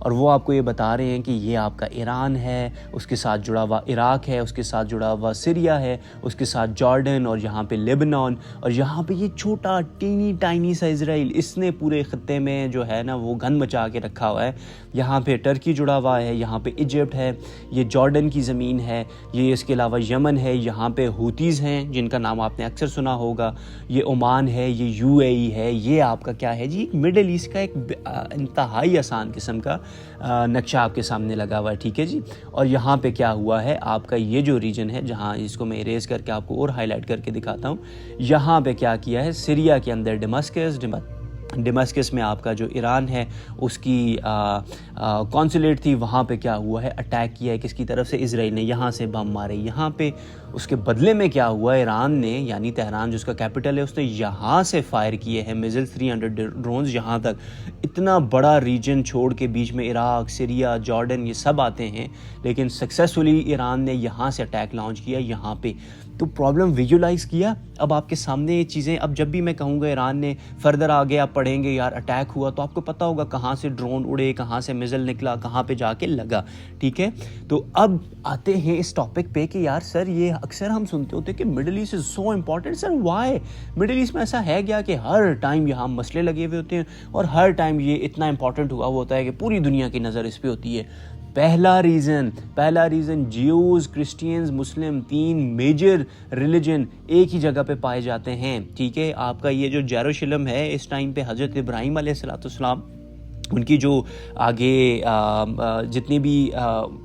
اور وہ آپ کو یہ بتا رہے ہیں کہ یہ آپ کا ایران ہے، اس کے ساتھ جڑا ہوا عراق ہے، اس کے ساتھ جڑا ہوا سیریا ہے، اس کے ساتھ جارڈن، اور یہاں پہ لیبنان، اور یہاں پہ یہ چھوٹا ٹائنی سا اسرائیل، اس نے پورے خطے میں جو ہے نا وہ گند مچا کے رکھا ہوا ہے۔ یہاں پہ ٹرکی جڑا ہوا ہے، یہاں پہ ایجپٹ ہے، یہ جارڈن کی زمین ہے، یہ اس کے علاوہ یمن ہے، یہاں پہ ہوتیز ہیں جن کا نام آپ نے اکثر سنا ہوگا، یہ عمان ہے، یہ UAE ہے۔ یہ آپ کا کیا ہے جی، مڈل ایسٹ کا ایک انتہائی آسان قسم کا نقشہ آپ کے سامنے لگا ہوا ہے، ٹھیک ہے جی۔ اور یہاں پہ کیا ہوا ہے، آپ کا یہ جو ریجن ہے جہاں اس کو میں اریز کر کے آپ کو اور ہائی لائٹ کر کے دکھاتا ہوں، یہاں پہ کیا کیا ہے، سیریا کے اندر ڈمسکس میں آپ کا جو ایران ہے اس کی کونسولیٹ تھی، وہاں پہ کیا ہوا ہے، اٹیک کیا ہے کس کی طرف سے، اسرائیل نے، یہاں سے بم مارے یہاں پہ۔ اس کے بدلے میں کیا ہوا، ایران نے یعنی تہران جو اس کا کیپٹل ہے، اس نے یہاں سے فائر کیے ہیں میزل 300 ڈرونز یہاں تک۔ اتنا بڑا ریجن چھوڑ کے بیچ میں عراق، سیریا، جارڈن یہ سب آتے ہیں، لیکن سکسیسفلی ایران نے یہاں سے اٹیک لانچ کیا یہاں پہ۔ تو پرابلم ویژولائز کیا، اب آپ کے سامنے یہ چیزیں، اب جب بھی میں کہوں گا ایران نے فردر آگے آپ پڑھیں گے یار اٹیک ہوا، تو آپ کو پتہ ہوگا کہاں سے ڈرون اڑے، کہاں سے میزل نکلا، کہاں پہ جا کے لگا، ٹھیک ہے۔ تو اب آتے ہیں اس ٹاپک پہ کہ یار سر یہ اکثر ہم سنتے ہوتے ہیں کہ Middle East is so important, sir why Middle East میں ایسا ہے کیا کہ ہر ٹائم یہاں مسئلے لگے ہوئے ہوتے ہیں اور ہر ٹائم یہ اتنا امپورٹنٹ ہوا ہوتا ہے کہ پوری دنیا کی نظر اس پہ ہوتی ہے؟ پہلا ریزن جیوز، کرسچینز، مسلم، 3 میجر ریلیجن ایک ہی جگہ پہ پائے جاتے ہیں، ٹھیک ہے۔ آپ کا یہ جو یروشلم ہے اس ٹائم پہ حضرت ابراہیم علیہ السلام ان کی جو آگے جتنے بھی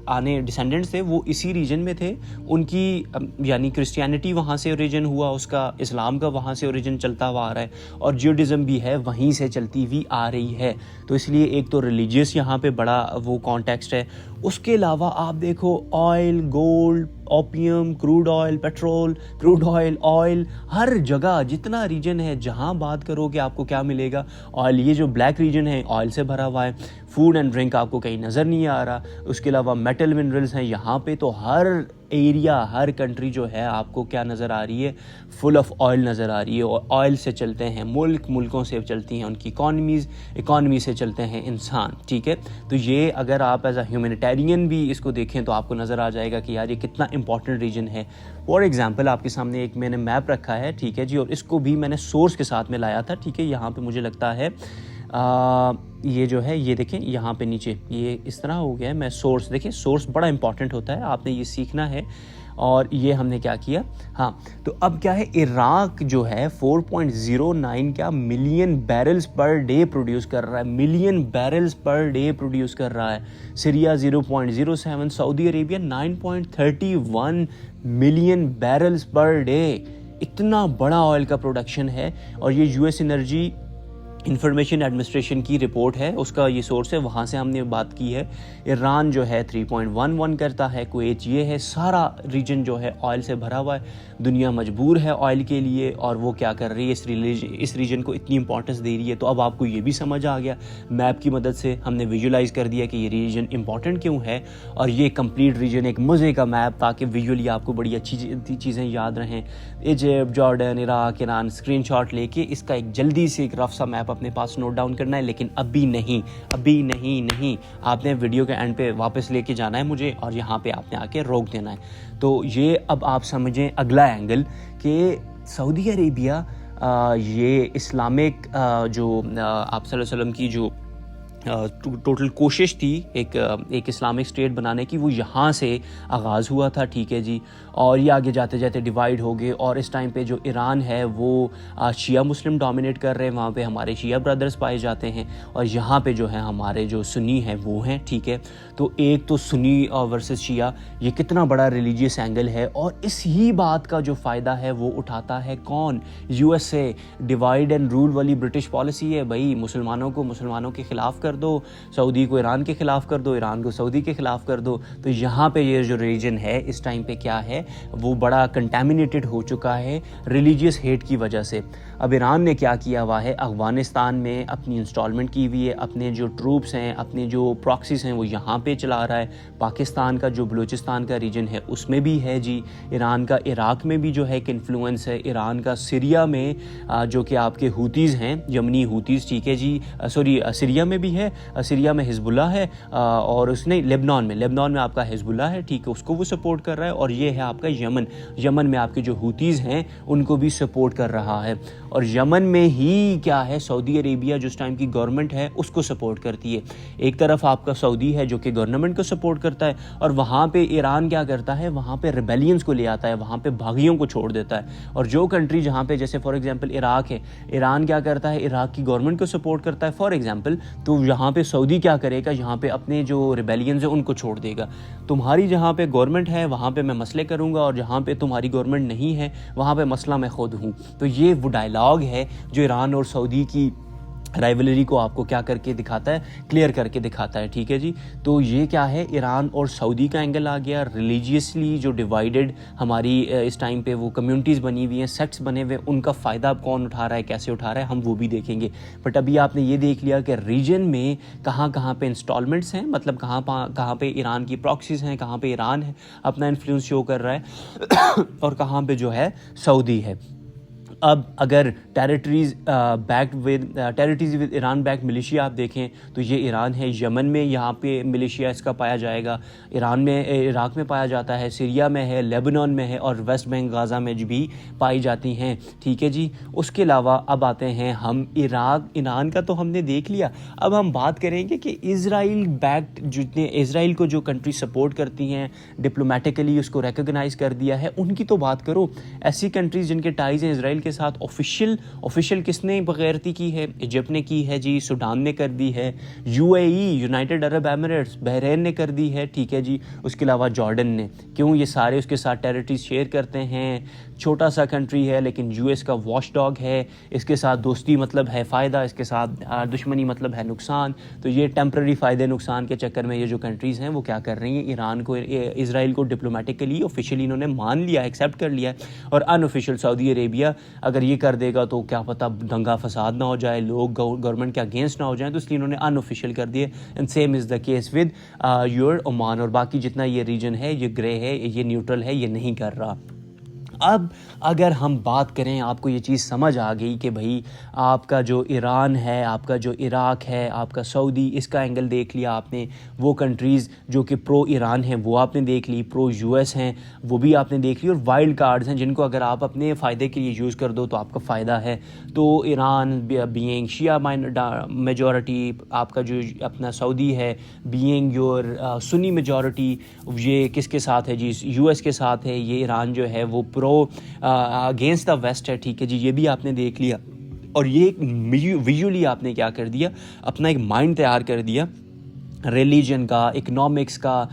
آنے ڈیسینڈنٹس تھے وہ اسی ریجن میں تھے، ان کی یعنی کرسچینٹی وہاں سے اوریجن ہوا اس کا، اسلام کا وہاں سے اوریجن چلتا ہوا آ رہا ہے، اور جیوڈزم بھی ہے وہیں سے چلتی ہوئی آ رہی ہے۔ تو اس لیے ایک تو ریلیجیس یہاں پہ بڑا وہ کانٹیکسٹ ہے۔ اس کے علاوہ آپ دیکھو oil, gold, opium, crude oil, petrol, crude oil, ہر جگہ جتنا ریجن ہے جہاں بات کرو کہ آپ کو کیا ملے گا، آئل۔ یہ جو بلیک ریجن ہے آئل سے بھرا ہوا ہے، فوڈ اینڈ ڈرنک آپ کو کہیں نظر نہیں آ رہا، اس کے علاوہ میٹل منرلز ہیں یہاں پہ۔ تو ہر ایریا، ہر کنٹری جو ہے آپ کو کیا نظر آ رہی ہے، فل آف آئل نظر آ رہی ہے، اور آئل سے چلتے ہیں ملکوں سے چلتی ہیں ان کی اکانومی سے چلتے ہیں انسان، ٹھیک ہے۔ تو یہ اگر آپ ایز اے ہیومینیٹیرین بھی اس کو دیکھیں تو آپ کو نظر آ جائے گا کہ یار یہ کتنا امپورٹنٹ ریجن ہے۔ فار ایگزامپل آپ کے سامنے ایک میں نے میپ رکھا ہے، ٹھیک ہے جی، اور اس کو بھی میں نے سورس کے ساتھ میں لایا تھا، ٹھیک ہے۔ یہاں پہ مجھے لگتا ہے یہ جو ہے، یہ دیکھیں یہاں پہ نیچے یہ اس طرح ہو گیا ہے، میں سورس، دیکھیں سورس بڑا امپورٹنٹ ہوتا ہے، آپ نے یہ سیکھنا ہے۔ اور یہ ہم نے کیا کیا، ہاں تو اب کیا ہے، عراق جو ہے 4.09 کیا ملین بیرلز پر ڈے پروڈیوس کر رہا ہے، ملین بیرلز پر ڈے پروڈیوس کر رہا ہے۔ سیریا 0.07، سعودی عربیہ 9.31 ملین بیرلز پر ڈے، اتنا بڑا آئل کا پروڈکشن ہے۔ اور یہ US انرجی انفارمیشن ایڈمنسٹریشن کی رپورٹ ہے، اس کا یہ سورس ہے، وہاں سے ہم نے بات کی ہے۔ ایران جو ہے 3.11 کرتا ہے، کویت یہ ہے، سارا ریجن جو ہے آئل سے بھرا ہوا ہے، دنیا مجبور ہے آئل کے لیے، اور وہ کیا کر رہی ہے، اس ریجن کو اتنی امپورٹنس دے رہی ہے۔ تو اب آپ کو یہ بھی سمجھ آ گیا، میپ کی مدد سے ہم نے ویژولائز کر دیا کہ یہ ریجن امپورٹنٹ کیوں ہے، اور یہ کمپلیٹ ریجن ایک مزے کا میپ، تاکہ ویژولی آپ کو بڑی اچھی چیزیں یاد رہیں۔ Egypt, Jordan, Iraq, Iran, screenshot لے کے اس کا ایک جلدی سے ایک رف سا میپ اپنے پاس نوٹ ڈاؤن کرنا ہے، لیکن ابھی نہیں، آپ نے ویڈیو کے اینڈ پہ واپس لے کے جانا ہے مجھے، اور یہاں پہ آپ نے آ کے روک دینا ہے۔ تو یہ اب آپ سمجھیں اگلا اینگل کہ سعودی عربیہ یہ اسلامک جو آپ صلی اللہ علیہ وسلم کی جو ٹوٹل کوشش تھی ایک اسلامک اسٹیٹ بنانے کی، وہ یہاں سے آغاز ہوا تھا، ٹھیک ہے جی۔ اور یہ آگے جاتے جاتے ڈیوائیڈ ہو گئے، اور اس ٹائم پہ جو ایران ہے وہ شیعہ مسلم ڈومینیٹ کر رہے ہیں، وہاں پہ ہمارے شیعہ برادرز پائے جاتے ہیں، اور یہاں پہ جو ہے ہمارے جو سنی ہیں وہ ہیں، ٹھیک ہے۔ تو ایک تو سنی ورسز شیعہ، یہ کتنا بڑا ریلیجیس اینگل ہے، اور اس ہی بات کا جو فائدہ ہے وہ اٹھاتا ہے کون، USA۔ ڈیوائیڈ اینڈ رول والی برٹش پالیسی ہے، بھائی مسلمانوں کو مسلمانوں کے خلاف کر دو، سعودی کو ایران کے خلاف کر دو، ایران کو سعودی کے خلاف کر دو۔ تو یہاں پہ یہ جو ریجن ہے اس ٹائم پہ کیا ہے، وہ بڑا کنٹامینیٹڈ ہو چکا ہے ریلیجیس ہیٹ کی وجہ سے۔ اب ایران نے کیا کیا ہوا ہے، افغانستان میں اپنی انسٹالمنٹ کی ہوئی ہے، اپنے جو ٹروپس ہیں، اپنے جو پراکسیز ہیں وہ یہاں پہ چلا رہا ہے۔ پاکستان کا جو بلوچستان کا ریجن ہے اس میں بھی ہے جی، ایران کا عراق میں بھی جو ہے ایک انفلوئنس ہے، ایران کا سیریا میں جو کہ آپ کے ہوتیز ہیں، یمنی ہوتیز، ٹھیک ہے جی، سوری سیریا میں بھی ہے، ہے, سیریا میں حزب اللہ ہے, اور اس نے لیبنان میں آپ کا حزب اللہ ہے, ٹھیک ہے, اس کو وہ سپورٹ کر رہا ہے. اور یہ ہے آپ کا یمن میں آپ کے جو ہوتیز ہیں ان کو بھی سپورٹ کر رہا ہے. اور یمن میں ہی کیا ہے, سعودی عربیہ جو اس ٹائم کی گورنمنٹ ہے اس کو سپورٹ کرتی ہے. ایک طرف آپ کا سعودی ہے جو کہ گورنمنٹ کو سپورٹ کرتا ہے, اور وہاں پہ ایران کیا کرتا ہے, وہاں پہ ریبیلینز کو لے آتا ہے, وہاں پہ باغیوں کو چھوڑ دیتا ہے. اور جو کنٹری جہاں پہ جیسے فار ایگزامپل عراق ہے, ایران کیا کرتا ہے, عراق کی گورنمنٹ کو سپورٹ کرتا ہے فار ایگزامپل, تو یہاں پہ سعودی کیا کرے گا, یہاں پہ اپنے جو ریبیلینز ہیں ان کو چھوڑ دے گا. تمہاری جہاں پہ گورنمنٹ ہے وہاں پہ میں مسئلے کروں گا, اور جہاں پہ تمہاری گورنمنٹ نہیں ہے وہاں پہ مسئلہ میں خود ہوں. تو یہ وہ ڈائلاگ ہے جو ایران اور سعودی کی رائیولری کو آپ کو کیا کر کے دکھاتا ہے, کلیئر کر کے دکھاتا ہے. ٹھیک ہے جی, تو یہ کیا ہے, ایران اور سعودی کا اینگل آ گیا. ریلیجیسلی جو ڈیوائیڈڈ ہماری اس ٹائم پہ وہ کمیونٹیز بنی ہوئی ہیں, سیکٹس بنے ہوئے, ان کا فائدہ کون اٹھا رہا ہے, کیسے اٹھا رہا ہے, ہم وہ بھی دیکھیں گے. بٹ ابھی آپ نے یہ دیکھ لیا کہ ریجن میں کہاں پہ انسٹالمنٹس ہیں, مطلب کہاں پہ ایران کی پراکسیز ہیں, کہاں پہ ایران ہے اپنا انفلوئنس شو کر رہا ہے, اور کہاں پہ جو ہے سعودی ہے. اب اگر territories with Iran backed militia آپ دیکھیں تو یہ ایران ہے, یمن میں یہاں پہ ملیشیا اس کا پایا جائے گا, ایران میں عراق میں پایا جاتا ہے, سیریا میں ہے, لیبنان میں ہے, اور ویسٹ بینک غازہ میں بھی پائی جاتی ہیں. ٹھیک ہے جی, اس کے علاوہ اب آتے ہیں ہم ایران کا تو ہم نے دیکھ لیا. اب ہم بات کریں گے کہ اسرائیل بیکڈ جتنے اسرائیل کو جو کنٹری سپورٹ کرتی ہیں, ڈپلومیٹیکلی اس کو ریکگنائز کر دیا ہے, ان کی تو بات کرو. ایسی کنٹریز جن کے ٹائز ہیں اسرائیل کے ساتھ, آفیشیل کس نے بغیرتی کی ہے, ایجپٹ نے کی ہے جی, سوڈان نے کر دی ہے, UAE یونائٹڈ عرب ایمریٹس بحرین نے کر دی ہے. ٹھیک ہے جی, اس کے علاوہ جارڈن نے. کیوں, یہ سارے اس کے ساتھ ٹیریٹریز شیئر کرتے ہیں, چھوٹا سا کنٹری ہے لیکن US کا واچ ڈاگ ہے, اس کے ساتھ دوستی مطلب ہے فائدہ, اس کے ساتھ دشمنی مطلب ہے نقصان. تو یہ ٹیمپرری فائدے نقصان کے چکر میں یہ جو کنٹریز ہیں وہ کیا کر رہی ہیں, ایران کو, اسرائیل کو ڈپلومیٹکلی آفیشیلی انہوں نے مان لیا, ایکسیپٹ کر لیا ہے. اور ان آفیشیل سعودی عربیہ اگر یہ کر دے گا تو کیا پتہ دنگا فساد نہ ہو جائے, لوگ گورنمنٹ کے اگینسٹ نہ ہو جائیں, تو اس لیے انہوں نے ان آفیشیل کر دیے. And same is the case with your Oman, اور باقی جتنا یہ ریجن ہے یہ گرے ہے, یہ نیوٹرل ہے, یہ نہیں کر رہا. اب اگر ہم بات کریں, آپ کو یہ چیز سمجھ آ گئی کہ بھائی آپ کا جو ایران ہے, آپ کا جو عراق ہے, آپ کا سعودی, اس کا اینگل دیکھ لیا آپ نے, وہ کنٹریز جو کہ پرو ایران ہیں وہ آپ نے دیکھ لی, پرو US ہیں وہ بھی آپ نے دیکھ لی, اور وائلڈ کارڈز ہیں جن کو اگر آپ اپنے فائدے کے لیے یوز کر دو تو آپ کا فائدہ ہے. تو ایران بینگ شیعہ میجورٹی, آپ کا جو اپنا سعودی ہے بینگ یور سنی میجورٹی, یہ کس کے ساتھ ہے جی, US کے ساتھ ہے. یہ ایران جو ہے وہ اگینسٹ دا ویسٹ ہے. ٹھیک ہے جی, یہ بھی آپ نے دیکھ لیا. اور یہ ایک ویژولی آپ نے کیا کر دیا, اپنا ایک مائنڈ تیار کر دیا, ریلیجن کا, اکنامکس کا,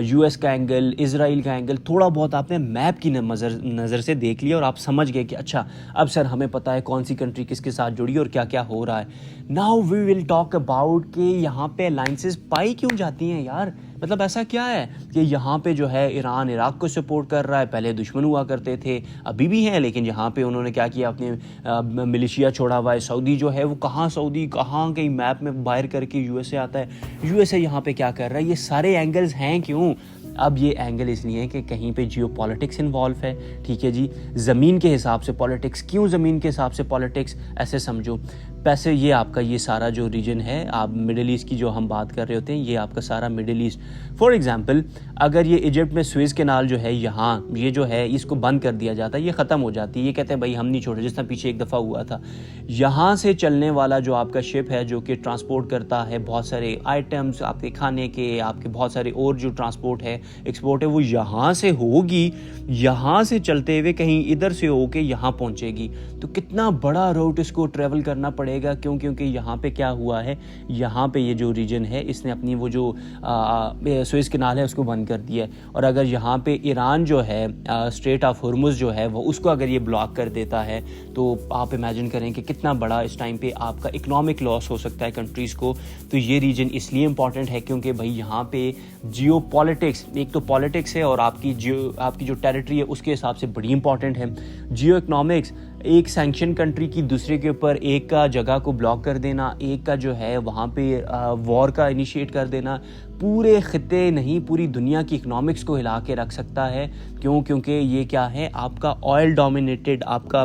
US کا اینگل, اسرائیل کا اینگل, تھوڑا بہت آپ نے میپ کی نظر سے دیکھ لیا, اور آپ سمجھ گئے کہ اچھا اب سر ہمیں پتہ ہے کون سی کنٹری کس کے ساتھ جڑی اور کیا کیا ہو رہا ہے. Now we will talk about کہ یہاں پہ الائنسز پائی کیوں جاتی ہیں یار, مطلب ایسا کیا ہے کہ یہاں پہ جو ہے ایران عراق کو سپورٹ کر رہا ہے, پہلے دشمن ہوا کرتے تھے, ابھی بھی ہیں, لیکن یہاں پہ انہوں نے کیا کیا, اپنے ملیشیا چھوڑا ہوا ہے. سعودی جو ہے وہ سعودی کہاں کہیں میپ میں باہر کر کے USA آتا ہے, USA یہاں پہ کیا کر رہا ہے. یہ سارے اینگلز ہیں کیوں, اب یہ اینگل اس لیے ہے کہ کہیں پہ جیو پالیٹکس انوالو ہے. ٹھیک ہے جی, زمین کے حساب سے پالیٹکس. کیوں زمین کے حساب سے پالیٹکس, ایسے سمجھو پیسے, یہ آپ کا یہ سارا جو ریجن ہے, آپ مڈل ایسٹ کی جو ہم بات کر رہے ہوتے ہیں, یہ آپ کا سارا مڈل ایسٹ. فار ایگزامپل اگر یہ ایجپٹ میں سوئز کینال جو ہے, یہاں یہ جو ہے اس کو بند کر دیا جاتا ہے, یہ ختم ہو جاتی ہے, یہ کہتے ہیں بھائی ہم نہیں چھوڑے, جس طرح پیچھے ایک دفعہ ہوا تھا. یہاں سے چلنے والا جو آپ کا شپ ہے جو کہ ٹرانسپورٹ کرتا ہے بہت سارے آئٹمس, آپ کے کھانے کے, آپ کے بہت سارے اور جو ٹرانسپورٹ ہے, ایکسپورٹ ہے, وہ یہاں سے ہوگی, یہاں سے چلتے ہوئے کہیں ادھر سے ہو کے یہاں پہنچے گی. تو کتنا بڑا روٹ اس کو ٹریول کرنا پڑے گا, کیونکہ یہاں پہ کیا ہوا ہے, یہاں پہ یہ جو ریجن ہے اس نے اپنی وہ جو سوئز کینال ہے اس کو بند کر دیا ہے. اور اگر یہاں پہ ایران جو ہے اسٹریٹ آف ہرمز جو ہے وہ اس کو اگر یہ بلاک کر دیتا ہے, تو آپ امیجن کریں کہ کتنا بڑا اس ٹائم پہ آپ کا اکنامک لاس ہو سکتا ہے کنٹریز کو. تو یہ ریجن اس لیے امپورٹنٹ ہے کیونکہ بھائی یہاں پہ جیو پالیٹکس, ایک تو پالیٹکس ہے اور آپ کی جو ٹیریٹری ہے اس کے حساب سے بڑی امپورٹنٹ ہے. جیو اکنامکس, ایک سینکشن کنٹری کی دوسرے کے اوپر ایک کا جگہ کو بلاک کر دینا, ایک کا جو ہے وہاں پہ وار کا انیشیٹ کر دینا, پورے خطے نہیں پوری دنیا کی اکنامکس کو ہلا کے رکھ سکتا ہے. کیونکہ یہ کیا ہے, آپ کا آئل ڈومینیٹڈ, آپ کا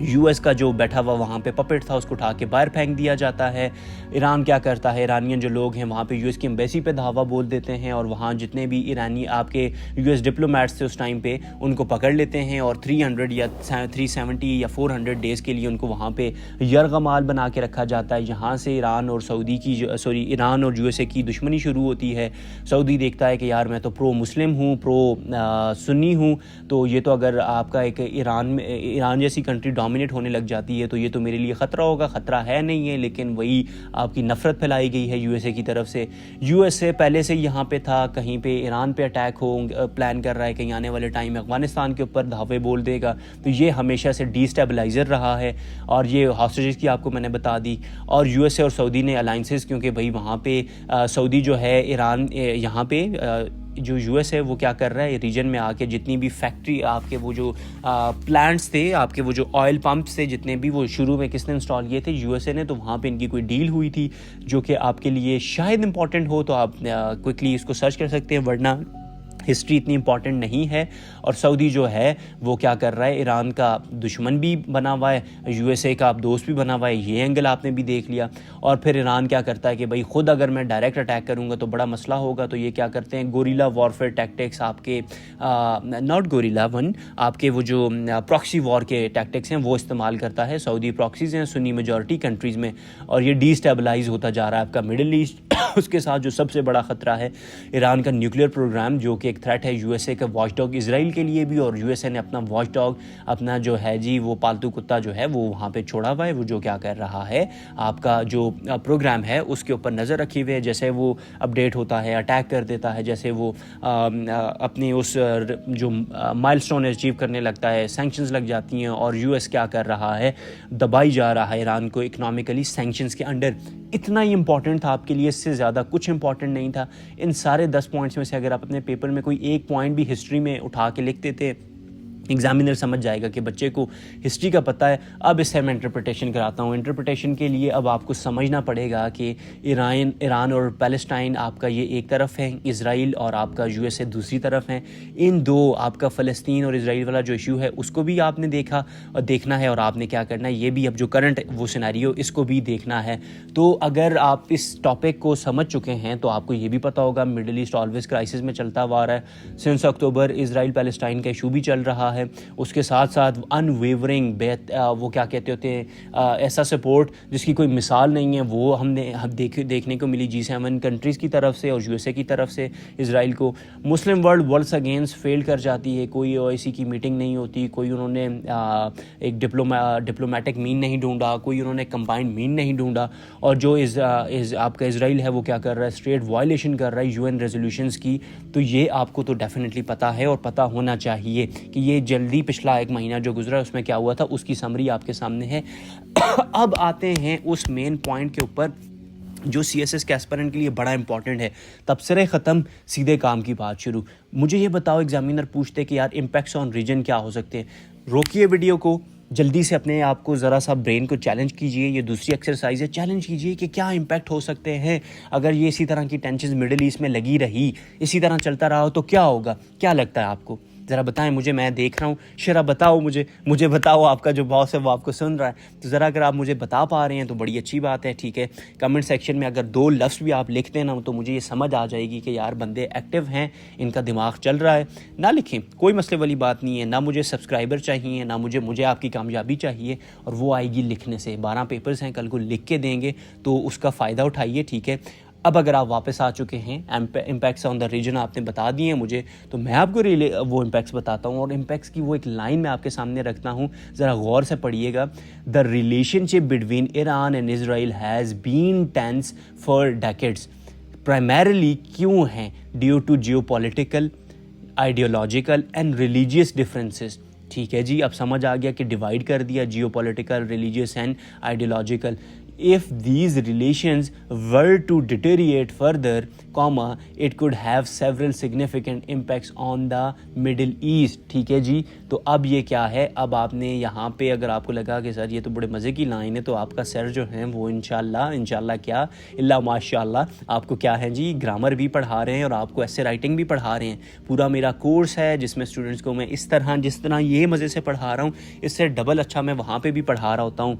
یو ایس کا جو بیٹھا ہوا وہاں پہ پپٹ تھا اس کو اٹھا کے باہر پھینک دیا جاتا ہے. ایران کیا کرتا ہے, ایرانین جو لوگ ہیں وہاں پہ یو ایس کی ایمبیسی پہ دھاوا بول دیتے ہیں اور وہاں جتنے بھی ایرانی آپ کے یو ایس ڈپلومیٹس تھے اس ٹائم پہ ان کو پکڑ لیتے ہیں اور 300 یا 370 یا 400 ڈیز کے لیے ان کو وہاں پہ یرغمال بنا کے رکھا جاتا ہے. یہاں سے ایران اور سعودی کی ایران اور یو ایس اے کی دشمنی شروع ہوتی ہے. سعودی دیکھتا ہے کہ یار میں تو پرو مسلم ہوں, پرو سنی ہوں, تو یہ تو اگر آپ کا ایک ایران جیسی کنٹری ڈومینیٹ ہونے لگ جاتی ہے تو یہ تو میرے لیے خطرہ ہوگا. خطرہ ہے نہیں ہے, لیکن وہی آپ کی نفرت پھیلائی گئی ہے یو ایس اے کی طرف سے. یو ایس اے پہلے سے یہاں پہ تھا, کہیں پہ ایران پہ اٹیک ہو پلان کر رہا ہے, کہیں آنے والے ٹائم میں افغانستان کے اوپر دھاوے بول دے گا. تو یہ ہمیشہ سے ڈی اسٹیبلائزر رہا ہے اور یہ ہاسٹیجز کی آپ کو میں نے بتا دی. اور یو ایس اے اور سعودی نے الائنسز, کیونکہ بھائی وہاں پہ سعودی جو ہے ایران یہاں پہ جو یو ایس ہے وہ کیا کر رہا ہے ریجن میں آ کے جتنی بھی فیکٹری آپ کے وہ جو پلانٹس تھے, آپ کے وہ جو آئل پمپس تھے جتنے بھی, وہ شروع میں کس نے انسٹال کیے تھے, یو ایس اے نے. تو وہاں پہ ان کی کوئی ڈیل ہوئی تھی جو کہ آپ کے لیے شاید امپورٹنٹ ہو, تو آپ کوئکلی اس کو سرچ کر سکتے ہیں, ورنہ ہسٹری اتنی امپورٹنٹ نہیں ہے. اور سعودی جو ہے وہ کیا کر رہا ہے, ایران کا دشمن بھی بنا ہوا ہے, یو ایس اے کا دوست بھی بنا ہوا ہے. یہ اینگل آپ نے بھی دیکھ لیا. اور پھر ایران کیا کرتا ہے کہ بھائی خود اگر میں ڈائریکٹ اٹیک کروں گا تو بڑا مسئلہ ہوگا, تو یہ کیا کرتے ہیں گوریلا وارفیئر ٹیکٹکس, آپ کے ناٹ گوریلا ون, آپ کے وہ جو پراکسی وار کے ٹیکٹکس ہیں وہ استعمال کرتا ہے. سعودی پراکسیز ہیں سنی میجورٹی کنٹریز میں, اور یہ ڈی اسٹیبلائز ہوتا جا رہا ہے آپ کا مڈل ایسٹ. اس کے ساتھ جو سب سے بڑا خطرہ ہے ایران کا نیوکلیئر پروگرام, جو کہ ایک تھریٹ ہے یو ایس اے کا واچ ڈاگ اسرائیل کے لیے بھی. اور یو ایس اے نے اپنا واچ ڈاگ, اپنا جو ہے جی وہ پالتو کتا جو ہے وہ وہاں پہ چھوڑا ہوا ہے, وہ جو کیا کر رہا ہے آپ کا جو پروگرام ہے اس کے اوپر نظر رکھی ہوئے ہے. جیسے وہ اپڈیٹ ہوتا ہے اٹیک کر دیتا ہے, جیسے وہ اپنی اس جو مائل سٹون اچیو کرنے لگتا ہے, سینکشنز لگ جاتی ہیں, اور یو ایس کیا کر رہا ہے دبائی جا رہا ہے ایران کو اکنامکلی سینکشنز کے انڈر. اتنا ہی امپورٹنٹ تھا آپ کے لیے, اس سے زیادہ کچھ امپورٹنٹ نہیں تھا. ان سارے 10 پوائنٹس میں سے اگر آپ اپنے پیپر میں کوئی ایک پوائنٹ بھی ہسٹری میں اٹھا کے لکھتے تھے, ایگزامینر سمجھ جائے گا کہ بچے کو ہسٹری کا پتہ ہے. اب اس سے میں انٹرپریٹیشن کراتا ہوں. انٹرپریٹیشن کے لیے اب آپ کو سمجھنا پڑے گا کہ ایران اور پیلسٹائن آپ کا یہ ایک طرف ہے, اسرائیل اور آپ کا یو ایس اے دوسری طرف ہیں. ان دو آپ کا فلسطین اور اسرائیل والا جو ایشو ہے اس کو بھی آپ نے دیکھا اور دیکھنا ہے, اور آپ نے کیا کرنا ہے یہ بھی اب جو کرنٹ وہ سیناریو اس کو بھی دیکھنا ہے. تو اگر آپ اس ٹاپک کو سمجھ چکے ہیں تو آپ کو یہ بھی پتہ ہوگا مڈل ایسٹ آلویز کرائسس میں چلتا ہوا رہا ہے. سنس اکتوبر اسرائیل پیلسٹائن کا ایشو بھی چل رہا ہے. اس کے ساتھ ساتھ ان ویورنگ وہ کیا کہتے ہوتے ہیں ایسا سپورٹ جس کی کوئی مثال نہیں ہے, وہ ہم نے دیکھنے کو ملی G7 کنٹریز کی طرف سے اور یو ایس اے کی طرف سے اسرائیل کو. مسلم ورلڈ ورلڈس اگینسٹ فیل کر جاتی ہے, کوئی OIC کی میٹنگ نہیں ہوتی, کوئی انہوں نے ایک ڈپلومیٹک مین نہیں ڈھونڈا, کوئی انہوں نے کمبائنڈ مین نہیں ڈھونڈا. اور جو آپ کا اسرائیل ہے وہ کیا کر رہا ہے, اسٹریٹ وائلیشن کر رہا ہے UN ریزولوشنز کی. تو یہ آپ کو تو ڈیفینیٹلی پتہ ہے اور پتہ ہونا چاہیے کہ یہ جلدی پچھلا ایک مہینہ جو گزرا اس میں کیا ہوا تھا, اس کی سمری آپ کے سامنے ہے. اب آتے ہیں اس مین پوائنٹ کے اوپر جو CSS کے ایسپیرنٹ کے لیے بڑا امپورٹنٹ ہے. تبصرے ختم, سیدھے کام کی بات شروع. مجھے یہ بتاؤ, ایگزامینر پوچھتے کہ یار امپیکٹس آن ریجن کیا ہو سکتے ہیں. روکیے ویڈیو کو, جلدی سے اپنے آپ کو ذرا سا برین کو چیلنج کیجئے. یہ دوسری ایکسرسائز ہے, چیلنج کیجئے کہ کیا امپیکٹ ہو سکتے ہیں اگر یہ اسی طرح کی ٹینشنز مڈل ایسٹ میں لگی رہی, اسی طرح چلتا رہا تو کیا ہوگا. کیا لگتا ہے آپ کو, ذرا بتائیں مجھے, میں دیکھ رہا ہوں. شرح بتاؤ مجھے بتاؤ, آپ کا جو باس ہے وہ آپ کو سن رہا ہے, تو ذرا اگر آپ مجھے بتا پا رہے ہیں تو بڑی اچھی بات ہے. ٹھیک ہے, کمنٹ سیکشن میں اگر 2 لفظ بھی آپ لکھتے ہیں نا تو مجھے یہ سمجھ آ جائے گی کہ یار بندے ایکٹیو ہیں, ان کا دماغ چل رہا ہے. نہ لکھیں, کوئی مسئلے والی بات نہیں ہے. نہ مجھے سبسکرائبر چاہیے, نہ مجھے آپ کی کامیابی چاہیے, اور وہ آئے گی لکھنے سے. 12 پیپرز ہیں, کل کو لکھ کے دیں گے تو اس کا فائدہ اٹھائیے. ٹھیک ہے, اب اگر آپ واپس آ چکے ہیں, امپیکٹس آن دا ریجن آپ نے بتا دیے ہیں مجھے, تو میں آپ کو وہ امپیکٹس بتاتا ہوں. اور امپیکٹس کی وہ ایک لائن میں آپ کے سامنے رکھتا ہوں, ذرا غور سے پڑھیے گا. The relationship between Iran and Israel has been tense for decades. Primarily کیوں ہیں؟ Due to geo political, ideological and religious differences. ٹھیک ہے جی, اب سمجھ آ گیا کہ ڈیوائڈ کر دیا geopolitical, religious and ideological. if these relations were to deteriorate further, it could have several significant impacts on the Middle East. ٹھیک ہے جی. تو اب یہ کیا ہے, اب آپ نے یہاں پہ اگر آپ کو لگا کہ سر یہ تو بڑے مزے کی لائن ہے, تو آپ کا سر جو ہے وہ انشاءاللہ کیا اللہ ماشاءاللہ آپ کو کیا ہے جی, گرامر بھی پڑھا رہے ہیں اور آپ کو ایسے رائٹنگ بھی پڑھا رہے ہیں. پورا میرا کورس ہے جس میں اسٹوڈنٹس کو میں اس طرح جس طرح یہ مزے سے پڑھا رہا ہوں, اس سے ڈبل اچھا میں وہاں پہ بھی پڑھا رہا ہوتا ہوں.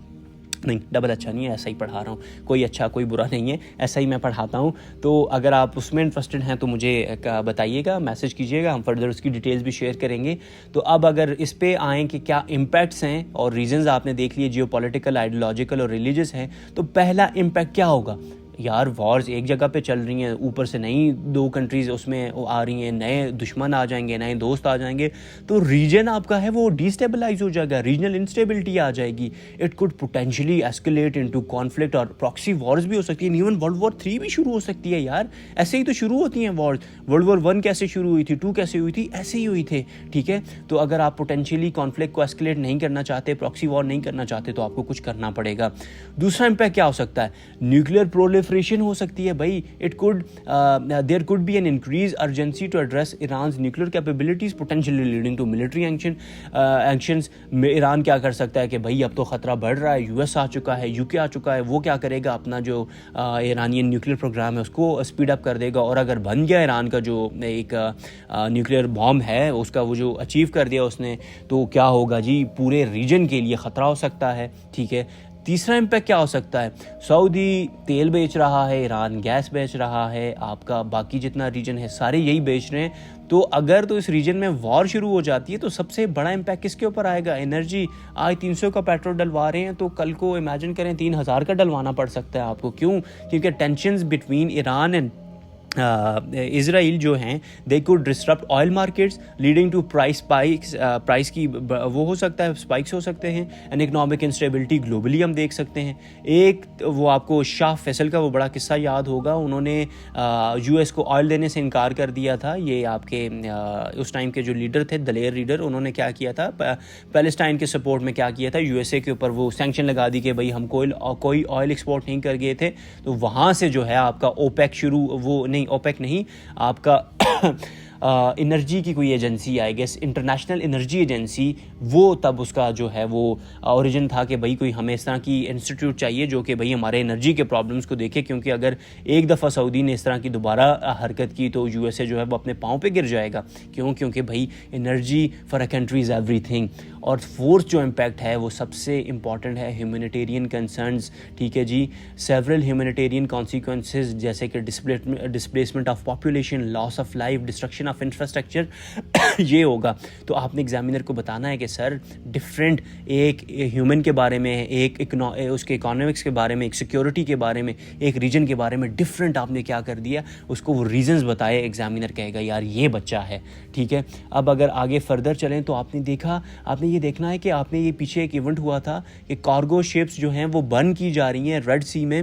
نہیں, ڈبل اچھا نہیں ہے, ایسا ہی پڑھا رہا ہوں, کوئی اچھا کوئی برا نہیں ہے, ایسا ہی میں پڑھاتا ہوں. تو اگر آپ اس میں انٹرسٹڈ ہیں تو مجھے بتائیے گا, میسج کیجیے گا, ہم فردر اس کی ڈیٹیلز بھی شیئر کریں گے. تو اب اگر اس پہ آئیں کہ کیا امپیکٹس ہیں اور ریزنز آپ نے دیکھ لیے, جیو پولیٹیکل, آئیڈیولوجیکل اور ریلیجس ہیں, تو پہلا امپیکٹ کیا ہوگا. یار وارز ایک جگہ پہ چل رہی ہیں, اوپر سے نئی 2 کنٹریز اس میں آ رہی ہیں, نئے دشمن آ جائیں گے, نئے دوست آ جائیں گے, تو ریجن آپ کا ہے وہ ڈیسٹیبلائز ہو جائے گا, ریجنل انسٹیبلٹی آ جائے گی. It could potentially escalate into conflict, اور پراکسی وارز بھی ہو سکتی ہیں, ایون ورلڈ وار 3 بھی شروع ہو سکتی ہے. یار ایسے ہی تو شروع ہوتی ہیں وارز. ورلڈ وار 1 کیسے شروع ہوئی تھی, 2 کیسے ہوئی تھی, ایسے ہی ہوئی تھے. ٹھیک ہے, تو اگر آپ پوٹینشلی کانفلکٹ کو ایسکلیٹ نہیں کرنا چاہتے, پراکسی وار نہیں کرنا چاہتے, تو آپ کو کچھ کرنا پڑے گا. دوسرا امپیکٹ کیا ہو سکتا ہے, نیوکلیئر پرولیفریشن ہو سکتی ہے بھائی. there could be an increased urgency to address Iran's nuclear capabilities, potentially leading to military actions. Iran کیا کر سکتا ہے کہ بھائی اب تو خطرہ بڑھ رہا ہے, یو ایس آ چکا ہے, یو کے آ چکا ہے, وہ کیا کرے گا, اپنا جو ایرانین نیوکلیئر پروگرام ہے اس کو اسپیڈ اپ کر دے گا. اور اگر بن گیا ایران کا جو ایک نیوکلیئر بام ہے اس کا, وہ جو اچیو کر دیا اس نے, تو کیا ہوگا جی, پورے ریجن کے لیے خطرہ ہو سکتا ہے. ٹھیک ہے. تیسرا امپیکٹ کیا ہو سکتا ہے, سعودی تیل بیچ رہا ہے, ایران گیس بیچ رہا ہے, آپ کا باقی جتنا ریجن ہے سارے یہی بیچ رہے ہیں. تو اگر تو اس ریجن میں وار شروع ہو جاتی ہے تو سب سے بڑا امپیکٹ کس کے اوپر آئے گا, انرجی. آج 300 کا پیٹرول ڈلوا رہے ہیں, تو کل کو امیجن کریں 3000 کا ڈلوانا پڑ سکتا ہے آپ کو. کیوں؟ کیونکہ tensions between Iran and Israel جو ہیں, they could disrupt oil markets leading to price کی وہ ہو سکتا ہے, اسپائکس ہو سکتے ہیں, اینڈ اکنامک انسٹیبلٹی گلوبلی ہم دیکھ سکتے ہیں. ایک وہ آپ کو شاہ فیصل کا وہ بڑا قصہ یاد ہوگا, انہوں نے یو ایس کو آئل دینے سے انکار کر دیا تھا. یہ آپ کے اس ٹائم کے جو لیڈر تھے, دلیر لیڈر, انہوں نے کیا کیا تھا, پیلسٹائن کے سپورٹ میں کیا کیا تھا, یو ایس اے کے اوپر وہ سینکشن لگا دی کہ بھائی ہم کوئی آئل ایکسپورٹ نہیں کر گئے تھے. تو وہاں سے جو ہے آپ کا اوپیک شروع, وہ نہیں اوپیک نہیں, آپ کا انرجی کی کوئی agency, I guess international energy agency, وہ تب اس کا جو ہے وہ اوریجن تھا کہ بھائی کوئی ہمیں اس طرح کی انسٹیٹیوٹ چاہیے جو کہ بھئی ہمارے انرجی کے پرابلمس کو دیکھے. کیونکہ اگر ایک دفعہ سعودی نے اس طرح کی دوبارہ حرکت کی تو یو ایس اے جو ہے وہ اپنے پاؤں پہ گر جائے گا. کیونکہ بھئی energy for a country is every thing. اور فورتھ جو امپیکٹ ہے وہ سب سے امپورٹنٹ ہے, ہیومینیٹیرین کنسرنز. ٹھیک ہے جی, سیورل ہیومینیٹیرین کانسیکوینسز جیسے کہ displacement of population, loss of life, destruction of infrastructure, یہ ہوگا. تو آپ نے ایگزامینر کو بتانا ہے کہ سر ڈفرینٹ, ایک ہیومن کے بارے میں, ایک اس کے اکانومکس کے بارے میں, ایک سیکیورٹی کے بارے میں, ایک ریجن کے بارے میں ڈفرینٹ آپ نے کیا کر دیا, اس کو وہ ریزنز بتائے. ایگزامینر کہے گا یار یہ بچہ ہے. ٹھیک ہے. اب اگر آگے فردر چلیں تو آپ نے یہ دیکھنا ہے کہ آپ نے یہ پیچھے ایک ایونٹ ہوا تھا کہ کارگو شپس جو ہیں وہ بند کی جا رہی ہیں ریڈ سی میں.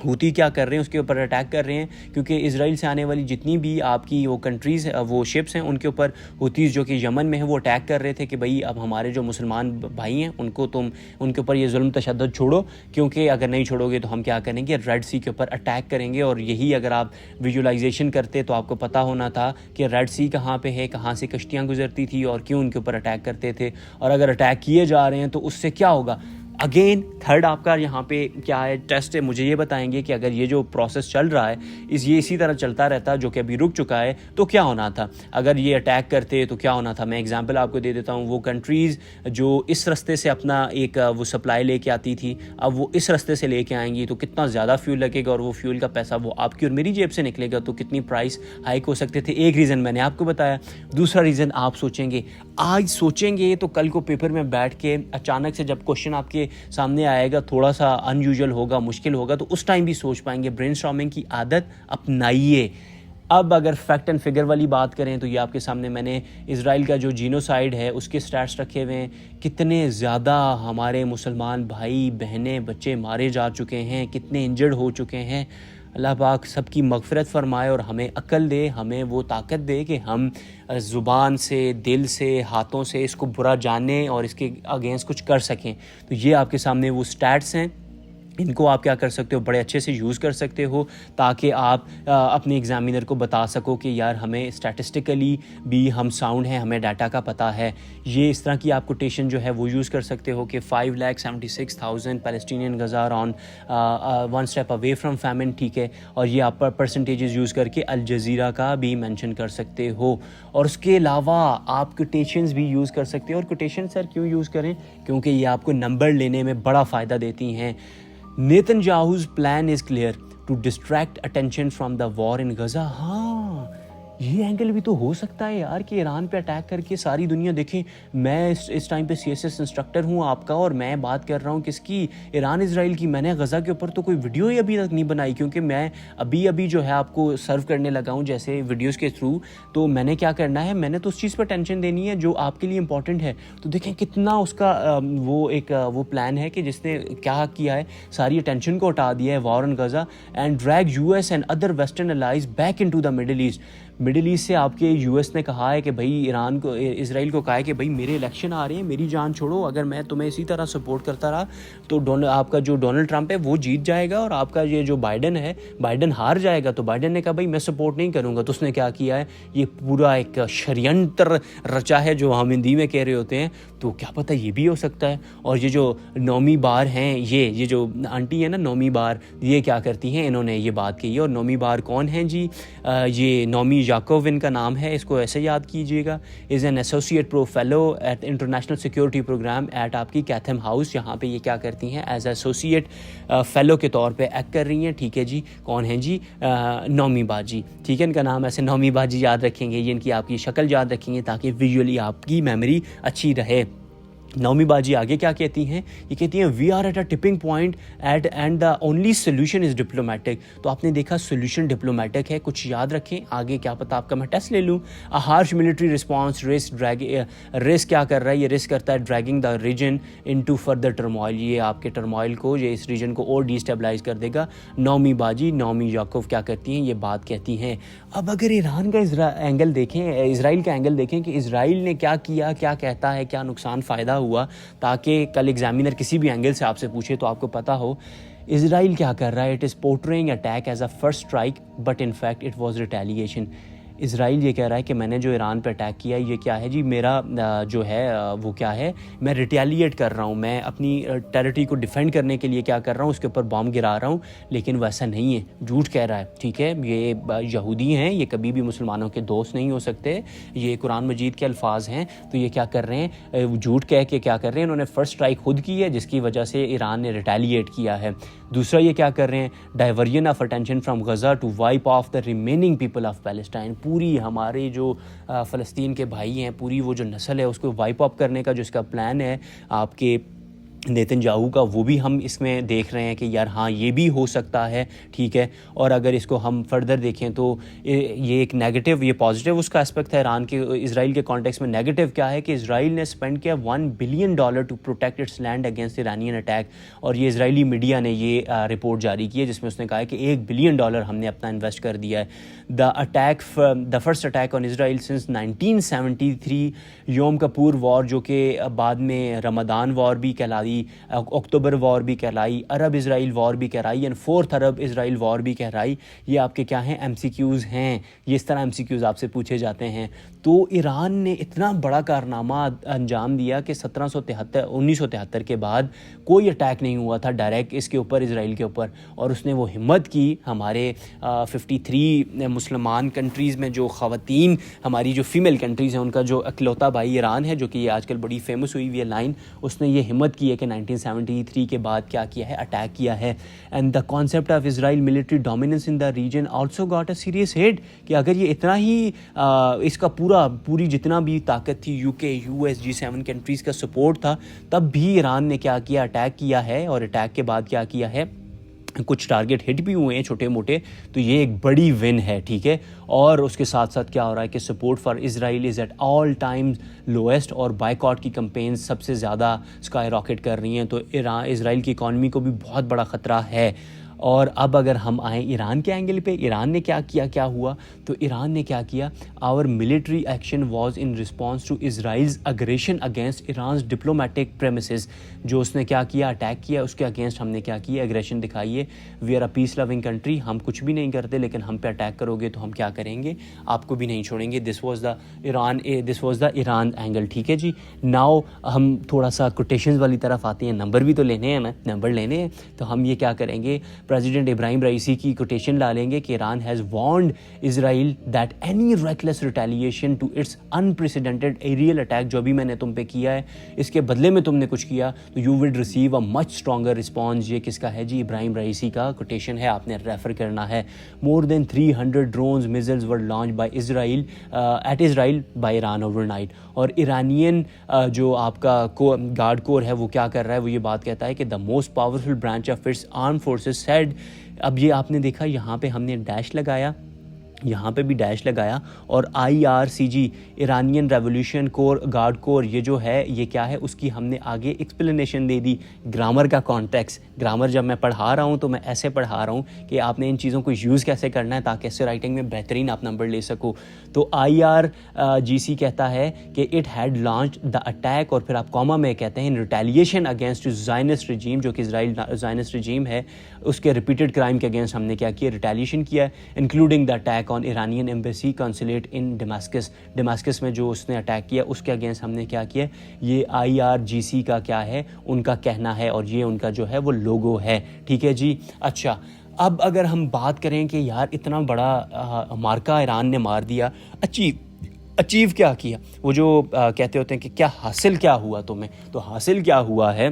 ہوتی کیا کر رہے ہیں, اس کے اوپر اٹیک کر رہے ہیں, کیونکہ اسرائیل سے آنے والی جتنی بھی آپ کی وہ کنٹریز, وہ شپس ہیں, ان کے اوپر ہوتیز جو کہ یمن میں ہیں وہ اٹیک کر رہے تھے کہ بھئی اب ہمارے جو مسلمان بھائی ہیں ان کے اوپر یہ ظلم تشدد چھوڑو, کیونکہ اگر نہیں چھوڑو گے تو ہم کیا کریں گے, ریڈ سی کے اوپر اٹیک کریں گے. اور یہی اگر آپ ویژولائزیشن کرتے تو آپ کو پتہ ہونا تھا کہ ریڈ سی کہاں پہ ہے, کہاں سے کشتیاں گزرتی تھی اور کیوں ان کے اوپر اٹیک کرتے تھے. اور اگر اٹیک کیے جا رہے ہیں تو اس سے کیا ہوگا. اگین تھرڈ آپ کا یہاں پہ کیا ہے, ٹیسٹ ہے. مجھے یہ بتائیں گے کہ اگر یہ جو پروسیس چل رہا ہے یہ اسی طرح چلتا رہتا جو کہ ابھی رک چکا ہے تو کیا ہونا تھا. اگر یہ اٹیک کرتے تو کیا ہونا تھا. میں ایگزامپل آپ کو دے دیتا ہوں. وہ کنٹریز جو اس رستے سے اپنا ایک وہ سپلائی لے کے آتی تھی, اب وہ اس رستے سے لے کے آئیں گی تو کتنا زیادہ فیول لگے گا, اور وہ فیول کا پیسہ وہ آپ کی اور میری جیب سے نکلے گا, تو کتنی پرائس ہائیک ہو سکتے تھے. ایک ریزن میں نے آپ کو بتایا. دوسرا ریزن آپ سوچیں گے, آج سوچیں گے تو کل کو پیپر میں بیٹھ کے اچانک سے جب کوشچن آپ کے سامنے آئے گا تھوڑا سا ان یوزول ہوگا, مشکل ہوگا, تو اس ٹائم بھی سوچ پائیں گے. برین اسٹارمنگ کی عادت اپنائیے. اب اگر فیکٹ اینڈ فگر والی بات کریں تو یہ آپ کے سامنے میں نے اسرائیل کا جو جینوسائیڈ ہے اس کے سٹیٹس رکھے ہوئے ہیں. کتنے زیادہ ہمارے مسلمان بھائی بہنیں بچے مارے جا چکے ہیں, کتنے انجرڈ ہو چکے ہیں. اللہ پاک سب کی مغفرت فرمائے اور ہمیں عقل دے, ہمیں وہ طاقت دے کہ ہم زبان سے, دل سے, ہاتھوں سے اس کو برا جانیں اور اس کے اگینسٹ کچھ کر سکیں. تو یہ آپ کے سامنے وہ سٹیٹس ہیں ان کو آپ کیا کر سکتے ہو، بڑے اچھے سے یوز کر سکتے ہو تاکہ آپ اپنے ایگزامینر کو بتا سکو کہ یار ہمیں اسٹیٹسٹیکلی بھی ہم ساؤنڈ ہیں، ہمیں ڈاٹا کا پتہ ہے. یہ اس طرح کی آپ کوٹیشن جو ہے وہ یوز کر سکتے ہو کہ 5,76,000 Palestinian Gaza are on one step away from famine. ٹھیک ہے، اور یہ آپ پرسنٹیجز یوز کر کے الجزیرہ کا بھی مینشن کر سکتے ہو. اور اس کے علاوہ آپ کوٹیشنز بھی یوز کر سکتے ہو. اور کوٹیشن سر کیوں یوز کریں؟ کیونکہ یہ آپ کو نمبر لینے میں بڑا فائدہ دیتی ہیں. Netanyahu's plan is clear to distract attention from the war in Gaza. ہاں یہ اینگل بھی تو ہو سکتا ہے یار کہ ایران پہ اٹیک کر کے ساری دنیا دیکھیں. میں اس ٹائم پہ CSS انسٹرکٹر ہوں آپ کا، اور میں بات کر رہا ہوں کس کی؟ ایران اسرائیل کی. میں نے غزہ کے اوپر تو کوئی ویڈیو ہی ابھی تک نہیں بنائی، کیونکہ میں ابھی جو ہے آپ کو سرو کرنے لگا ہوں جیسے ویڈیوز کے تھرو. تو میں نے کیا کرنا ہے، میں نے تو اس چیز پہ ٹینشن دینی ہے جو آپ کے لیے امپورٹنٹ ہے. تو دیکھیں کتنا اس کا وہ پلان ہے کہ جس نے کیا کیا ہے، ساری اٹینشن کو ہٹا دیا ہے war in Gaza and drag US and other western allies back into the middle east. Middle east سے آپ کے US نے کہا ہے کہ بھائی ایران کو، اسرائیل کو کہا ہے کہ بھائی میرے الیکشن آ رہے ہیں، میری جان چھوڑو. اگر میں تمہیں اسی طرح سپورٹ کرتا رہا تو آپ کا جو ڈونلڈ ٹرمپ ہے وہ جیت جائے گا، اور آپ کا یہ جو بائیڈن ہے، بائیڈن ہار جائے گا. تو بائیڈن نے کہا بھائی میں سپورٹ نہیں کروں گا. تو اس نے کیا کیا ہے، یہ پورا ایک شریانتر رچا ہے جو ہم ہندی میں کہہ رہے ہوتے ہیں. تو کیا پتہ یہ بھی ہو سکتا ہے. اور یہ جو نومی بار ہیں، یہ جو آنٹی ہے نا نومی بار، یہ کیا کرتی ہیں، انہوں نے یہ بات کی ہے. اور نومی بار کون ہیں جی؟ یہ نومی یاکوو ان کا نام ہے، اس کو ایسے یاد کیجئے گا. Is an associate pro fellow at international security programme at آپ کی کیتھم ہاؤس. یہاں پہ یہ کیا کرتی ہیں، ایز ایسوسیٹ فیلو کے طور پہ ایکٹ کر رہی ہیں. ٹھیک ہے جی، کون ہیں جی؟ نومی باجی. ٹھیک ہے، ان کا نام ایسے نومی باجی یاد رکھیں گے، یہ ان کی آپ کی شکل یاد رکھیں گے تاکہ ویژولی آپ کی میموری اچھی رہے. نومی باجی آگے کیا کہتی ہیں؟ یہ کہتی ہیں we are at a tipping point at and the only solution is diplomatic. تو آپ نے دیکھا سولوشن ڈپلومیٹک ہے. کچھ یاد رکھیں، آگے کیا پتہ آپ کا میں ٹیسٹ لے لوں. ہارش ملٹری رسپانس رسک کیا کر رہا ہے؟ یہ رسک کرتا ہے dragging the region into further turmoil. یہ آپ کے ٹرموائل کو، یہ اس ریجن کو اور ڈی اسٹیبلائز کر دے گا. نومی باجی، نومی یاکوو کیا کرتی ہیں؟ یہ بات کہتی ہیں. اب اگر ایران کا اینگل دیکھیں، اسرائیل کا اینگل دیکھیں کہ اسرائیل نے کیا کیا، کیا کہتا ہے، کیا نقصان فائدہ ہوا، تاکہ کل ایگزامینر کسی بھی اینگل سے آپ سے پوچھے تو آپ کو پتہ ہو. اسرائیل کیا کر رہا ہے؟ It is portraying attack as a first strike but in fact it was retaliation. Israel یہ کہہ رہا ہے کہ میں نے جو ایران پہ اٹیک کیا یہ کیا ہے جی، میرا جو ہے وہ کیا ہے، میں ریٹیلیٹ کر رہا ہوں، میں اپنی ٹیریٹری کو ڈیفینڈ کرنے کے لیے کیا کر رہا ہوں، اس کے اوپر بام گرا رہا ہوں. لیکن وہ ایسا نہیں ہے، جھوٹ کہہ رہا ہے. ٹھیک ہے، یہ یہودی ہیں، یہ کبھی بھی مسلمانوں کے دوست نہیں ہو سکتے، یہ قرآن مجید کے الفاظ ہیں. تو یہ کیا کر رہے ہیں، جھوٹ کہہ کے کیا کر رہے ہیں، انہوں نے فرسٹ اسٹرائک خود کی ہے جس کی وجہ سے ایران نے ریٹیلیٹ کیا ہے. دوسرا یہ کیا کر رہے ہیں، diversion of attention from Gaza to wipe off the remaining people of Palestine. پوری ہمارے جو فلسطین کے بھائی ہیں، پوری وہ جو نسل ہے اس کو وائپ اپ کرنے کا جو اس کا پلان ہے آپ کے نیتنیاہو کا، وہ بھی ہم اس میں دیکھ رہے ہیں کہ یار ہاں یہ بھی ہو سکتا ہے. ٹھیک ہے، اور اگر اس کو ہم فردر دیکھیں تو یہ ایک نیگیٹو، یہ پازیٹیو اس کا اسپیکٹ ہے ایران کے اسرائیل کے کانٹیکس میں. نیگیٹو کیا ہے کہ اسرائیل نے اسپینڈ کیا $1 billion to protect its land against Iranian attack. اور یہ اسرائیلی میڈیا نے یہ رپورٹ جاری کی ہے جس میں اس نے کہا ہے کہ $1 بلین ہم نے اپنا انویسٹ کر دیا ہے. The first attack on Israel since 1973 یوم کپور وار، جو کہ بعد میں رمضان وار بھی کہلائی، اکتوبر وار بھی کہلائی، عرب اسرائیل وار بھی کہلائی، اینڈ 4th عرب اسرائیل وار بھی کہلائی. یہ آپ کے کیا ہیں، MCQs ہیں. یہ اس طرح MCQs آپ سے پوچھے جاتے ہیں. تو ایران نے اتنا بڑا کارنامہ انجام دیا کہ 1973 کے بعد کوئی اٹیک نہیں ہوا تھا ڈائریکٹ اس کے اوپر، اسرائیل کے اوپر. اور اس نے وہ ہمت کی، ہمارے 53 مسلمان کنٹریز میں جو خواتین، ہماری جو فیمیل کنٹریز ہیں، ان کا جو اکلوتا بھائی ایران ہے، جو کہ یہ آج کل بڑی فیمس ہوئی ہے لائن، اس نے یہ ہمت کی ہے کہ 1973 کے بعد کیا کیا ہے، اٹیک کیا ہے. And the concept of Israel military dominance in the region also got a serious hit. کہ اگر یہ اتنا ہی اس کا پوری جتنا بھی طاقت تھی، UK US G7 کنٹریز کا سپورٹ تھا، تب بھی ایران نے کیا کیا، اٹیک کیا ہے. اور اٹیک کے بعد کیا کیا ہے، کچھ ٹارگٹ ہٹ بھی ہوئے ہیں چھوٹے موٹے. تو یہ ایک بڑی ون ہے. ٹھیک ہے، اور اس کے ساتھ ساتھ کیا ہو رہا ہے کہ support for Israel is at all time lowest, اور بائیکاٹ کی کمپینز سب سے زیادہ اسکائی راکٹ کر رہی ہیں. تو اسرائیل کی اکانومی کو بھی بہت بڑا خطرہ ہے. اور اب اگر ہم آئیں ایران کے اینگل پہ، ایران نے کیا ہوا، تو ایران نے کیا کیا، our military action was in response to Israel's aggression against Iran's diplomatic premises. جو اس نے کیا کیا، اٹیک کیا، اس کے اگینسٹ ہم نے کیا کیا، ایگریشن دکھائی ہے. We are a piece living country, ہم کچھ بھی نہیں کرتے، لیکن ہم پہ اٹیک کرو گے تو ہم کیا کریں گے، آپ کو بھی نہیں چھوڑیں گے. This was the Iran angle. ٹھیک ہے جی. ناؤ ہم تھوڑا سا کوٹیشنز والی طرف آتے ہیں، نمبر بھی تو لینے ہیں نا، نمبر لینے ہیں. تو ہم یہ کیا کریں گے، پریزیڈنٹ ابراہیم رئیسی کی کوٹیشن لا لیں گے کہ Iran has warned Israel that any reckless retaliation to its unprecedented aerial attack, جو بھی میں نے تم پہ کیا ہے اس کے بدلے میں تم نے کچھ کیا تو you would receive a much stronger response. یہ کس کا ہے جی، ابراہیم رئیسی کا کوٹیشن ہے، آپ نے ریفر کرنا ہے. More than 300 drones missiles were launched by Israel at Israel by Iran overnight. اور ایرانین جو آپ کا گارڈ کور ہے وہ کیا کر رہا ہے، وہ یہ بات کہتا ہے کہ the most powerful branch of its arm forces said. اب یہ آپ نے دیکھا یہاں پہ ہم نے ڈیش لگایا، یہاں پہ بھی ڈیش لگایا، اور IRCG ایرانین ریولیوشن کور گارڈ کور یہ جو ہے یہ کیا ہے، اس کی ہم نے آگے ایکسپلینیشن دے دی. گرامر کا کانٹیکس، گرامر جب میں پڑھا رہا ہوں تو میں ایسے پڑھا رہا ہوں کہ آپ نے ان چیزوں کو یوز کیسے کرنا ہے تاکہ ایسے رائٹنگ میں بہترین آپ نمبر لے سکو. تو IRGC کہتا ہے کہ it had launch the attack, اور پھر آپ کاما میں کہتے ہیں ریٹیلیشن اگینسٹ زائنسٹ رجیم، جو کہ اسرائیل زائنسٹ رجیم ہے، اس کے ریپیٹڈ کرائم کے اگینسٹ ہم نے کیا کیا، ریٹیلیشن کیا، including the attack on Iranian embassy consulate in Damascus میں جو اس نے اٹیک کیا اس کے اگینسٹ ہم نے کیا کیا. یہ IRGC کا کیا ہے، ان کا کہنا ہے، اور یہ ان کا جو ہے وہ لوگو ہے. ٹھیک ہے جی. اچھا اب اگر ہم بات کریں کہ یار اتنا بڑا مارکا ایران نے مار دیا، اچیو کیا کیا، وہ جو کہتے ہوتے ہیں کہ کیا حاصل کیا ہوا تمہیں، تو حاصل کیا ہوا ہے،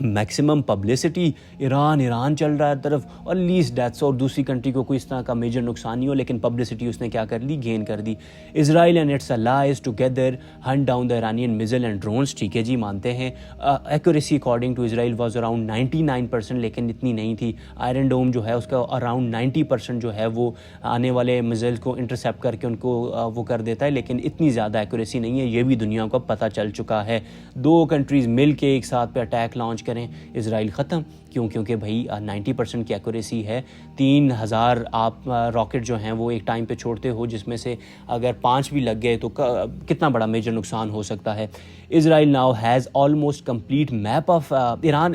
میکسیمم پبلسٹی. ایران چل رہا ہے طرف، اور لیسٹ ڈیتھس، اور دوسری کنٹری کو کوئی اس طرح کا میجر نقصان نہیں ہو، لیکن پبلسٹی اس نے کیا کر لی، گین کر دی. Israel and its allies together hunt down the Iranian missile and drones. ٹھیک ہے جی، مانتے ہیں. Accuracy according to Israel was around 99%، لیکن اتنی نہیں تھی. آئرن ڈوم جو ہے اس کا اراؤنڈ 90% جو ہے وہ آنے والے میزل کو انٹرسیپٹ کر کے ان کو وہ کر دیتا ہے، لیکن اتنی زیادہ ایکوریسی نہیں ہے. یہ بھی دنیا کو پتہ چل چکا ہے. دو کنٹریز مل کے ایک ساتھ پہ اٹیک لانچ کریں، اسرائیل ختم. کیونکہ بھائی 90% کی ایکوریسی ہے. 3000 آپ راکٹ جو ہیں وہ ایک ٹائم پہ چھوڑتے ہو، جس میں سے اگر 5 بھی لگ گئے تو کتنا بڑا میجر نقصان ہو سکتا ہے. Israel now has almost complete map of Iran,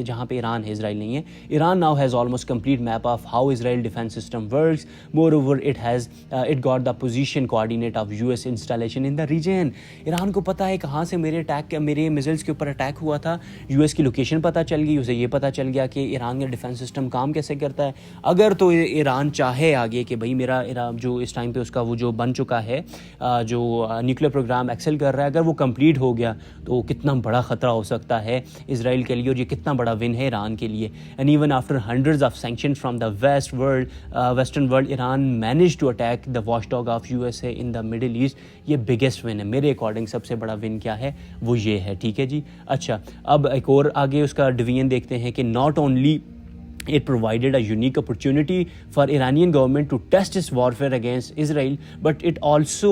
جہاں پہ ایران ہے اسرائیل نہیں ہے، Iran now has almost complete map of how Israel defence system works. Moreover it got the position coordinate of US installation in the region. Iran کو پتہ ہے کہاں سے میرے میزلس کے اوپر اٹیک ہوا تھا، US کی لوکیشن پتہ چل گئی، اسے یہ پتہ چل گیا کہ ایران کا ڈیفینس سسٹم کام کیسے کرتا ہے. اگر تو ایران چاہے آگے کہ بھائی میرا جو اس ٹائم پہ اس کا وہ جو بن چکا ہے، جو نیوکلیر پروگرام ایکسل کر رہا ہے، اگر وہ کمپلیٹ ہو گیا تو کتنا بڑا خطرہ ہو سکتا ہے اسرائیل کے لیے، اور یہ کتنا بڑا ون ہے ایران کے لیے. And even after hundreds of sanction from the western world, Iran manage to attack the watchdog of USA in the middle East. یہ بگیسٹ ون ہے میرے اکارڈنگ. سب سے بڑا ون کیا ہے، وہ یہ ہے. ٹھیک ہے جی. اچھا اب ایک اور آگے اس کا ڈویژن دیکھتے ہیں کہ not only it provided a unique opportunity for Iranian government to test its warfare against Israel, but it also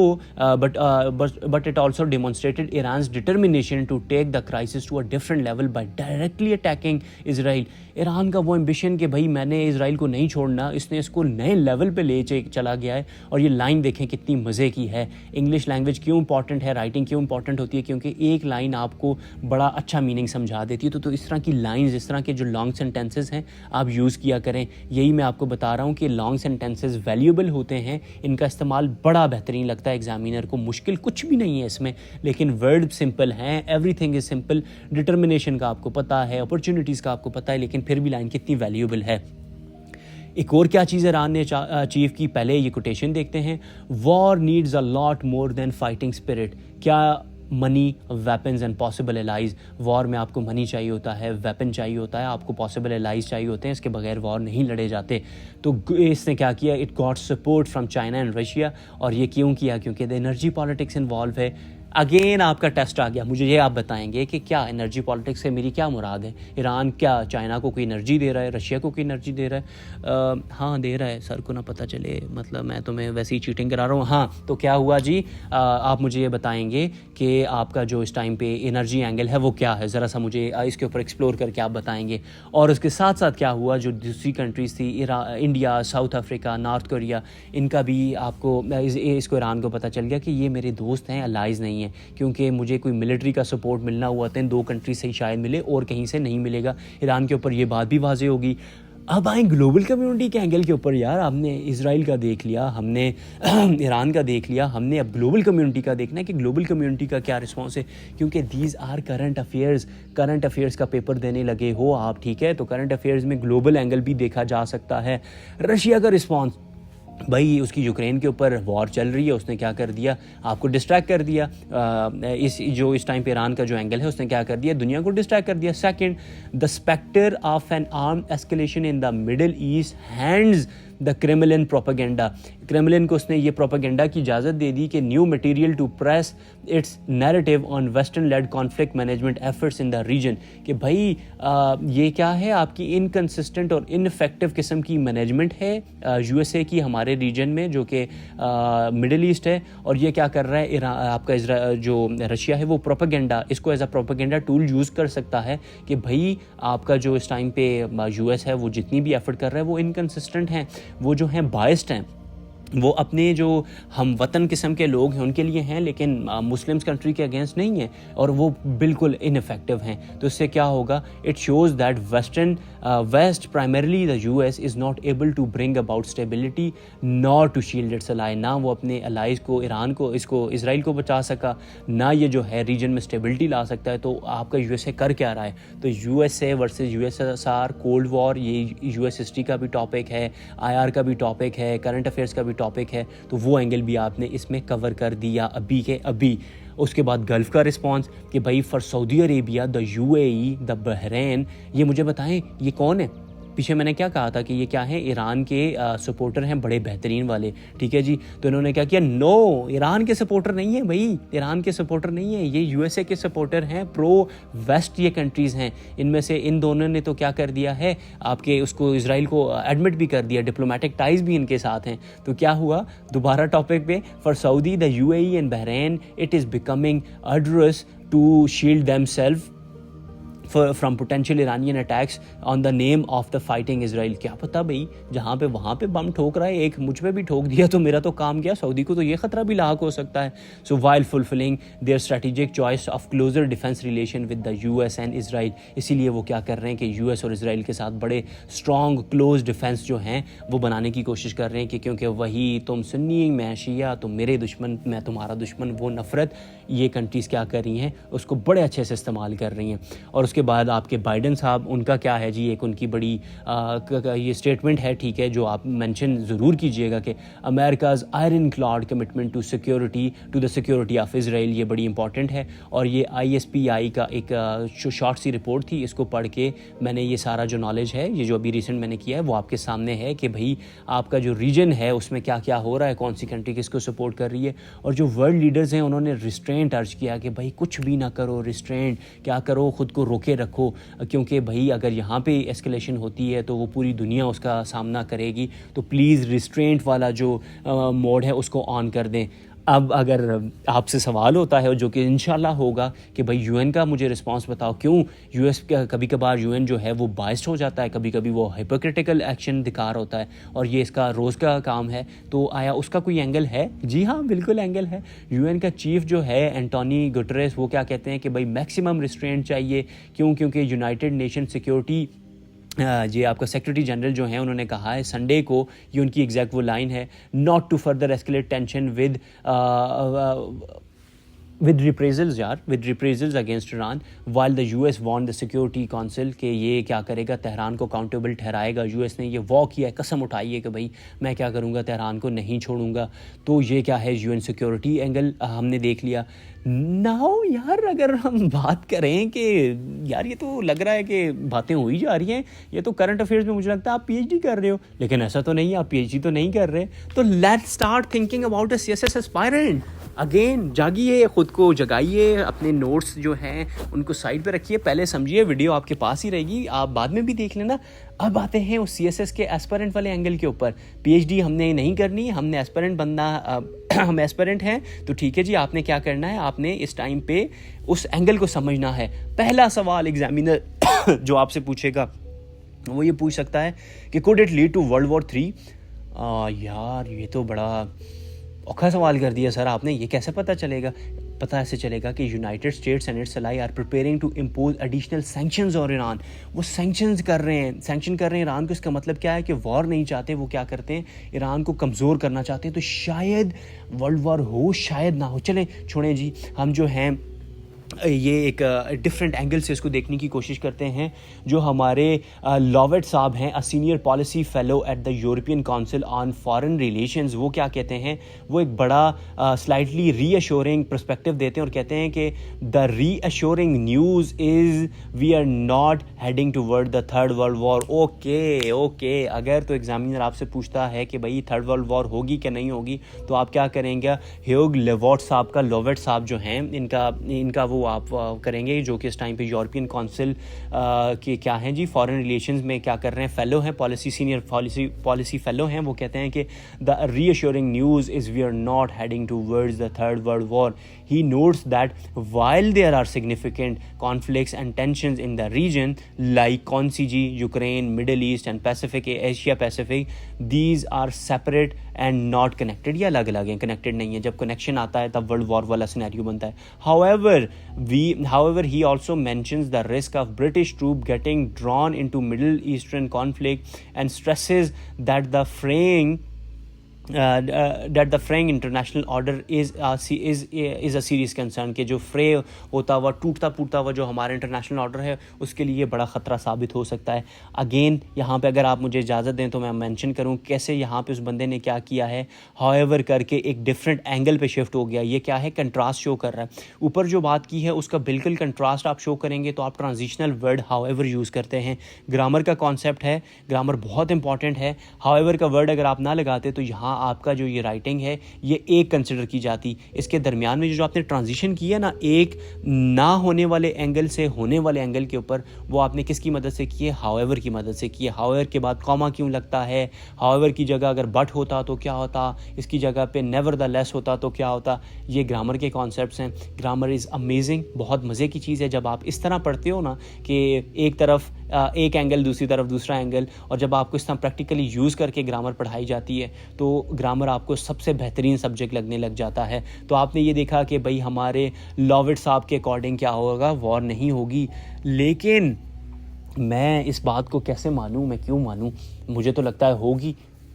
demonstrated Iran's determination to take the crisis to a different level by directly attacking Israel. Iran کا وہ ambition کہ بھائی میں نے اسرائیل کو نہیں چھوڑنا، اس نے اس کو نئے لیول پہ لے چلا گیا ہے. اور یہ لائن دیکھیں کتنی مزے کی ہے. انگلش لینگویج کیوں امپورٹنٹ ہے، رائٹنگ کیوں امپورٹنٹ ہوتی ہے، کیونکہ ایک لائن آپ کو بڑا اچھا میننگ سمجھا دیتی ہے. تو اس طرح کی لائنز، اس طرح کے جو لانگ سینٹینسز ہیں آپ یوز کیا کریں. یہی میں آپ کو بتا رہا ہوں کہ لانگ سینٹینسز ویلیوبل ہوتے ہیں، ان کا استعمال بڑا بہترین لگتا ہے ایگزامینر کو. مشکل کچھ بھی نہیں ہے اس میں، لیکن ورڈ سمپل ہیں، every thing is simple. Determination کا آپ کو پتہ ہے، اپرچونیٹیز کا آپ کو پتہ ہے، لیکن پھر بھی لائن کتنی ویلیوبل ہے. ایک اور کیا چیز ایران نے اچیو کی، پہلے یہ کوٹیشن دیکھتے ہیں. War needs a lot more than fighting spirit. کیا money, weapons and possible allies. War میں آپ کو منی چاہیے ہوتا ہے، ویپن چاہیے ہوتا ہے، آپ کو پاسبل الائز چاہیے ہوتے ہیں. اس کے بغیر وار نہیں لڑے جاتے. تو اس نے کیا کیا، it got support from China and Russia. اور یہ کیوں کیا، کیونکہ دا انرجی پالیٹکس انوالو ہے. اگین آپ کا ٹیسٹ آ گیا. مجھے یہ آپ بتائیں گے کہ کیا انرجی پالیٹکس سے میری کیا مراد ہے؟ ایران کیا چائنا کو کوئی انرجی دے رہا ہے؟ رشیا کو کوئی انرجی دے رہا ہے؟ ہاں دے رہا ہے, سر کو نہ پتہ چلے, مطلب میں تمہیں ویسی چیٹنگ کرا رہا ہوں. ہاں تو کیا ہوا جی؟ آپ مجھے یہ بتائیں گے کہ آپ کا جو اس ٹائم پہ انرجی اینگل ہے وہ کیا ہے؟ ذرا سا مجھے اس کے اوپر ایکسپلور کر کے آپ بتائیں گے. اور اس کے ساتھ ساتھ کیا ہوا جو دوسری کنٹریز تھی, India, South Africa, North Korea, ان کا بھی آپ کو اس کو ایران کو پتہ چل گیا کہ یہ میرے دوست ہیں, الائز نہیں ہیں, کیونکہ مجھے کوئی ملٹری کا سپورٹ ملنا ہوا تھا, ان 2 کنٹری سے ہی شاید ملے اور کہیں سے نہیں ملے گا. ایران کے اوپر یہ بات بھی واضح ہوگی. اب آئیں گلوبل کمیونٹی کے اینگل کے اوپر. یار آپ نے اسرائیل کا دیکھ لیا, ہم نے ایران کا دیکھ لیا, ہم نے اب گلوبل کمیونٹی کا دیکھنا ہے کہ گلوبل کمیونٹی کا کیا رسپانس ہے, کیونکہ دیز آر کرنٹ افیئرز کا پیپر دینے لگے ہو آپ, ٹھیک ہے؟ تو کرنٹ افیئرز میں گلوبل اینگل بھی دیکھا جا سکتا ہے. رشیا کا رسپانس, بھائی اس کی یوکرین کے اوپر وار چل رہی ہے, اس نے کیا کر دیا, آپ کو ڈسٹریکٹ کر دیا. اس ٹائم پہ ایران کا جو اینگل ہے اس نے کیا کر دیا, دنیا کو ڈسٹریکٹ کر دیا. Second, the spectre of an arm escalation in the middle East hands the Kremlin propaganda. Kremlin کو اس نے یہ پروپیگنڈا کی اجازت دے دی کہ new material to press its narrative on western lead conflict management efforts in the region. کہ بھائی یہ کیا ہے, آپ کی انکنسسٹنٹ اور انفیکٹو قسم کی مینجمنٹ ہے یو ایس اے کی ہمارے ریجن میں جو کہ مڈل ایسٹ ہے. اور یہ کیا کر رہا ہے, آپ کا جو رشیا ہے وہ پروپیگنڈا, اس کو as a propaganda tool use کر سکتا ہے کہ بھائی آپ کا جو اس ٹائم پہ یو ایس ہے وہ جتنی بھی ایفرٹ کر رہا ہے وہ انکنسسٹنٹ ہیں, وہ جو ہیں بائسڈ ہیں, وہ اپنے جو ہم وطن قسم کے لوگ ہیں ان کے لیے ہیں, لیکن مسلمس کنٹری کے اگینسٹ نہیں ہیں, اور وہ بالکل انفیکٹو ہیں. تو اس سے کیا ہوگا, it shows that west primarily the U S is not able to bring about stability nor to shield its ally. نہ وہ اپنے الائز کو, ایران کو, اسرائیل کو بچا سکا, نہ یہ جو ہے ریجن میں اسٹیبلٹی لا سکتا ہے. تو آپ کا یو ایس اے کر کیا رہا ہے؟ تو U S A versus U S S R, cold war, یہ یو ایس ہسٹری کا بھی ٹاپک ہے, آئی آر کا بھی ٹاپک ہے, کرنٹ افیئرس کا بھی ٹاپک ہے. تو وہ اینگل بھی آپ نے اس میں کور کر دیا ابھی کے ابھی. اس کے بعد گلف کا رسپانس کہ بھائی for Saudi Arabia, the U A E, the Bahrain, یہ مجھے بتائیں یہ کون ہے؟ پیچھے میں نے کیا کہا تھا کہ یہ کیا ہے, ایران کے سپورٹر ہیں بڑے بہترین والے, ٹھیک ہے جی. تو انہوں نے کیا کیا, نو, ایران کے سپورٹر نہیں ہیں بھائی, ایران کے سپورٹر نہیں ہیں, یہ یو ایس اے کے سپورٹر ہیں, پرو ویسٹ یہ کنٹریز ہیں. ان میں سے ان دونوں نے تو کیا کر دیا ہے, آپ کے اس کو اسرائیل کو ایڈمٹ بھی کر دیا, ڈپلومیٹک ٹائز بھی ان کے ساتھ ہیں. تو کیا ہوا دوبارہ ٹاپک پہ, for Saudi, the U A E and Bahrain, it is becoming arduous to shield themselves from potential Iranian attacks on the name of the fighting Israel. کیا پتا بھائی جہاں پہ وہاں پہ بم ٹھوک رہا ہے, ایک مجھ پہ بھی ٹھوک دیا تو میرا تو کام گیا, سعودی کو تو یہ خطرہ بھی لاحق ہو سکتا ہے. So while fulfilling their strategic choice of closer defense relation with the US and Israel, اسی لیے وہ کیا کر رہے ہیں کہ یو ایس اور اسرائیل کے ساتھ بڑے اسٹرانگ کلوز ڈیفینس جو ہیں وہ بنانے کی کوشش کر رہے ہیں, کہ کیونکہ وہی تم سنی میں شیعہ, تم میرے دشمن میں تمہارا دشمن, وہ نفرت یہ کنٹریز کیا کر رہی ہیں اس کو بڑے اچھے سے استعمال کر رہی ہیں. اور اس کے بعد آپ کے بائیڈن صاحب, ان کا کیا ہے جی, ایک ان کی بڑی یہ اسٹیٹمنٹ ہے, ٹھیک ہے, جو آپ مینشن ضرور کیجئے گا کہ America's ironclad commitment to the security of Israel, یہ بڑی امپورٹنٹ ہے. اور یہ آئی ایس پی آئی کا ایک شارٹ سی رپورٹ تھی, اس کو پڑھ کے میں نے یہ سارا جو نالج ہے, یہ جو ابھی ریسنٹ میں نے کیا ہے وہ آپ کے سامنے ہے کہ بھائی آپ کا جو ریجن ہے اس میں کیا کیا ہو رہا ہے, کون سی کنٹری کس کو سپورٹ کر رہی ہے. اور جو ورلڈ لیڈرز ہیں انہوں نے ریسٹرینٹ ارج کیا کہ بھائی کچھ بھی نہ کرو, ریسٹرینٹ کیا کرو, خود کو روکے رکھو, کیونکہ بھائی اگر یہاں پہ ایسکلیشن ہوتی ہے تو وہ پوری دنیا اس کا سامنا کرے گی. تو پلیز ریسٹرینٹ والا جو موڈ ہے اس کو آن کر دیں. اب اگر آپ سے سوال ہوتا ہے جو کہ انشاءاللہ ہوگا کہ بھائی یو این کا مجھے رسپانس بتاؤ, کیوں یو ایس کبھی کبھار یو این جو ہے وہ بائسڈ ہو جاتا ہے, کبھی کبھی وہ ہائپوکریٹیکل ایکشن دکھا ہوتا ہے, اور یہ اس کا روز کا کام ہے. تو آیا اس کا کوئی اینگل ہے؟ جی ہاں بالکل اینگل ہے. یو این کا چیف جو ہے اینٹونی گٹریس, وہ کیا کہتے ہیں کہ بھائی میکسیمم ریسٹرینٹ چاہیے. کیوں؟ کیونکہ یونائٹڈ نیشن سیکیورٹی یہ آپ کا سیکرٹری جنرل جو ہیں انہوں نے کہا ہے سنڈے کو, یہ ان کی ایگزیکٹ وہ لائن ہے, not to further escalate tension with reprisals against Iran, while the US warned the Security Council کہ یہ کیا کرے گا, تہران کو اکاؤنٹیبل ٹھہرائے گا. یو ایس نے یہ وا کیا ہے, قسم اٹھائی ہے کہ بھائی میں کیا کروں گا, تہران کو نہیں چھوڑوں گا. تو یہ کیا ہے, یو این سیکیورٹی اینگل ہم نے دیکھ لیا. ناؤ یار اگر ہم بات کریں کہ یار یہ تو لگ رہا ہے کہ باتیں ہوئی جا رہی ہیں, یہ تو کرنٹ افیئرس میں مجھے لگتا ہے آپ پی ایچ ڈی کر رہے ہو, لیکن ایسا تو نہیں ہے, آپ پی ایچ ڈی تو نہیں کر رہے. تو let's start thinking about a C S S aspirant. Again جاگیے, خود کو جگائیے, اپنے نوٹس جو ہیں ان کو سائڈ پہ رکھیے, پہلے سمجھیے, ویڈیو آپ کے پاس ہی رہے گی, آپ بعد میں بھی دیکھ لینا. اب آتے ہیں اس سی ایس ایس کے ایسپیرنٹ والے اینگل کے اوپر. پی ایچ ڈی ہم نے نہیں کرنی, ہم نے ایسپیرنٹ بننا, ہم ایسپیرنٹ ہیں تو ٹھیک ہے جی. آپ نے کیا کرنا ہے, آپ نے اس ٹائم پہ اس اینگل کو سمجھنا ہے. پہلا سوال ایگزامینر جو آپ سے پوچھے گا وہ یہ پوچھ سکتا ہے کہ could it lead to world war 3. یار یہ تو بڑا اوکھا سوال کر دیا سر آپ نے. یہ کیسے پتہ چلے گا؟ پتہ ایسے چلے گا کہ United States and its ally are preparing to impose additional sanctions اور ایران. وہ سینکشنز کر رہے ہیں, سینکشن کر رہے ہیں ایران کو. اس کا مطلب کیا ہے کہ وار نہیں چاہتے, وہ کیا کرتے ہیں, ایران کو کمزور کرنا چاہتے ہیں. تو شاید ورلڈ وار ہو, شاید نہ ہو. چلیں چھوڑیں جی, ہم جو ہیں یہ ایک ڈفرینٹ اینگل سے اس کو دیکھنے کی کوشش کرتے ہیں. جو ہمارے لاویٹ صاحب ہیں, senior policy fellow at the European Council on Foreign Relations, وہ کیا کہتے ہیں, وہ ایک بڑا سلائٹلی ری ایشورنگ پرسپیکٹیو دیتے ہیں اور کہتے ہیں کہ the reassuring news is we are not heading toward the third world war. Okay اگر تو ایگزامینر آپ سے پوچھتا ہے کہ بھائی تھرڈ ورلڈ وار ہوگی کہ نہیں ہوگی, تو آپ کیا کریں گے, ہیوگ لیوٹ صاحب کا, لوویٹ صاحب جو ہیں ان کا وہ آپ کریں گے, جو کہ اس ٹائم پہ یورپین کونسل کے کیا ہیں جی, فارن ریلیشنز میں کیا کر رہے ہیں, فیلو ہیں, سینئر پالیسی فیلو ہیں. وہ کہتے ہیں کہ the reassuring news is we are not heading towards the third world war. He notes that while there are significant conflicts and tensions in the region like کون سی جی, Ukraine, Middle East and Pacific, Asia Pacific, these are separate and not connected. یہ الگ الگ ہیں, connected نہیں ہیں. جب connection آتا ہے تب world war والا scenario بنتا ہے. However, he also mentions the risk of British troops getting drawn into Middle Eastern conflict and stresses that the fraying international order is a serious concern. کہ جو فرے ہوتا ہوا, ٹوٹتا پھوٹتا ہوا جو ہمارا انٹرنیشنل آرڈر ہے, اس کے لیے بڑا خطرہ ثابت ہو سکتا ہے. اگین یہاں پہ اگر آپ مجھے اجازت دیں تو میں مینشن کروں کیسے یہاں پہ اس بندے نے کیا کیا ہے, ہاؤیور کر کے ایک ڈفرینٹ اینگل پہ شفٹ ہو گیا. یہ کیا ہے, کنٹراسٹ شو کر رہا ہے. اوپر جو بات کی ہے اس کا بالکل کنٹراسٹ آپ شو کریں گے تو آپ ٹرانزیشنل ورڈ ہاؤیور یوز کرتے ہیں. گرامر کا کانسیپٹ ہے, گرامر بہت امپورٹنٹ ہے. ہاؤیور کا ورڈ اگر آپ نہ لگاتے تو یہاں آپ کا جو یہ رائٹنگ ہے یہ ایک کنسیڈر کی جاتی. اس کے درمیان میں جو آپ نے ٹرانزیشن کی ہے نا, ایک نہ ہونے والے اینگل سے ہونے والے اینگل کے اوپر, وہ آپ نے کس کی مدد سے کی ہے, ہاؤیور کی مدد سے کی ہے. ہاؤیور کے بعد کاما کیوں لگتا ہے, ہاؤیور کی جگہ اگر بٹ ہوتا تو کیا ہوتا, اس کی جگہ پہ نیور دا لیس ہوتا تو کیا ہوتا. یہ گرامر کے کانسیپٹس ہیں. گرامر از امیزنگ, بہت مزے کی چیز ہے جب آپ اس طرح پڑھتے ہو نا کہ ایک طرف ایک اینگل, دوسری طرف دوسرا اینگل, اور جب آپ کو اس طرح پریکٹیکلی یوز کر کے گرامر پڑھائی جاتی ہے تو گرامر آپ کو سب سے بہترین سبجیکٹ لگنے لگ جاتا ہے. تو آپ نے یہ دیکھا کہ بھائی ہمارے لاویٹ صاحب کے اکارڈنگ کیا ہوگا, وار نہیں ہوگی. لیکن میں اس بات کو کیسے مانوں, میں کیوں مانوں, مجھے تو لگتا ہے ہوگی,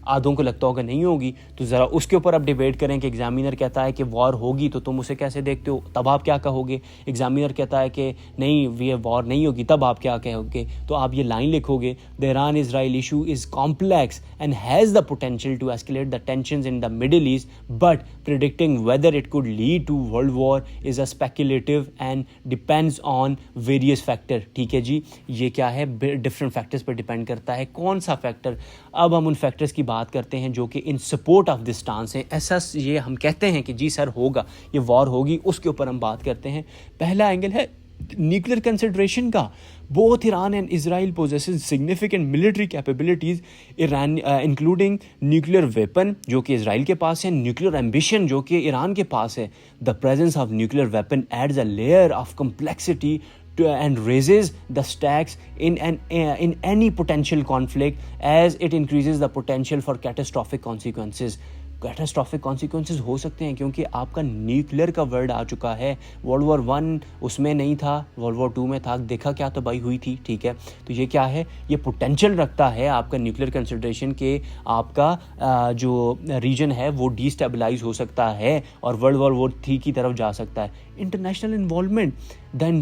آدھوں کو لگتا ہوگا نہیں ہوگی. تو ذرا اس کے اوپر اب ڈیبیٹ کریں کہ ایگزامینر کہتا ہے کہ وار ہوگی تو تم اسے کیسے دیکھتے ہو, تب آپ کیا کہو گے. ایگزامینر کہتا ہے کہ نہیں یہ وار نہیں ہوگی, تب آپ کیا کہو گے. تو آپ یہ لائن لکھو گے, the Iran Israel issue is complex and has the potential to escalate the tensions in the Middle East, but predicting whether it could lead to world war is a speculative and depends on various factor. ٹھیک ہے جی, یہ کیا ہے, different factors پر depend کرتا ہے. کون سا factor, اب ہم ان فیکٹرز کی بات کرتے ہیں جو کہ in support of this stance ہیں. ایسا یہ ہم کہتے ہیں کہ جی سر ہوگا, یہ وار ہوگی, اس کے اوپر ہم بات کرتے ہیں. پہلا اینگل ہے نیوکلیر کنسیڈریشن کا. Both Iran and Israel possesses significant military capabilities, including nuclear weapon جو کہ اسرائیل کے پاس ہے, nuclear ambition جو کہ ایران کے پاس ہے. The presence of nuclear weapon adds a layer of complexity and raises the stakes in any potential conflict as it increases the potential for catastrophic consequences. Catastrophic consequences ہو سکتے ہیں کیونکہ آپ کا نیوکلیر کا ورڈ آ چکا ہے. ورلڈ وار 1 اس میں نہیں تھا, ورلڈ وار 2 میں تھا, دیکھا کیا تباہی ہوئی تھی. ٹھیک ہے, تو یہ کیا ہے, یہ پوٹینشیل رکھتا ہے آپ کا نیوکلیر کنسیڈریشن کہ آپ کا جو ریجن ہے وہ ڈی اسٹیبلائز ہو سکتا ہے اور ورلڈ وار 3 کی طرف جا سکتا ہے. international involvement. Then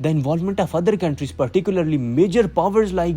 the involvement of other countries, particularly major powers like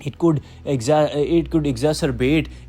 It could exacerbate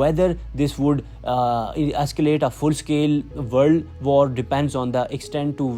whether this would escalate a full-scale world war depends on the extent to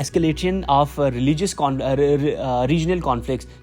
escalation of religious regional conflicts,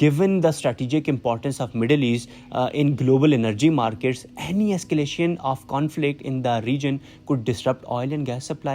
Given the strategic importance of Middle East in global energy markets, any escalation of conflict in the region could disrupt oil and gas supply.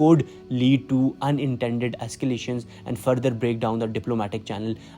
could lead to unintended escalations and further break down the diplomatic channel.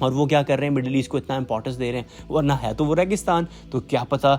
اور وہ کیا کر رہے ہیں، middle asset کو اتنا importance دے رہے ہیں، ورنہ ہے تو وہ ریگستان، تو کیا پتہ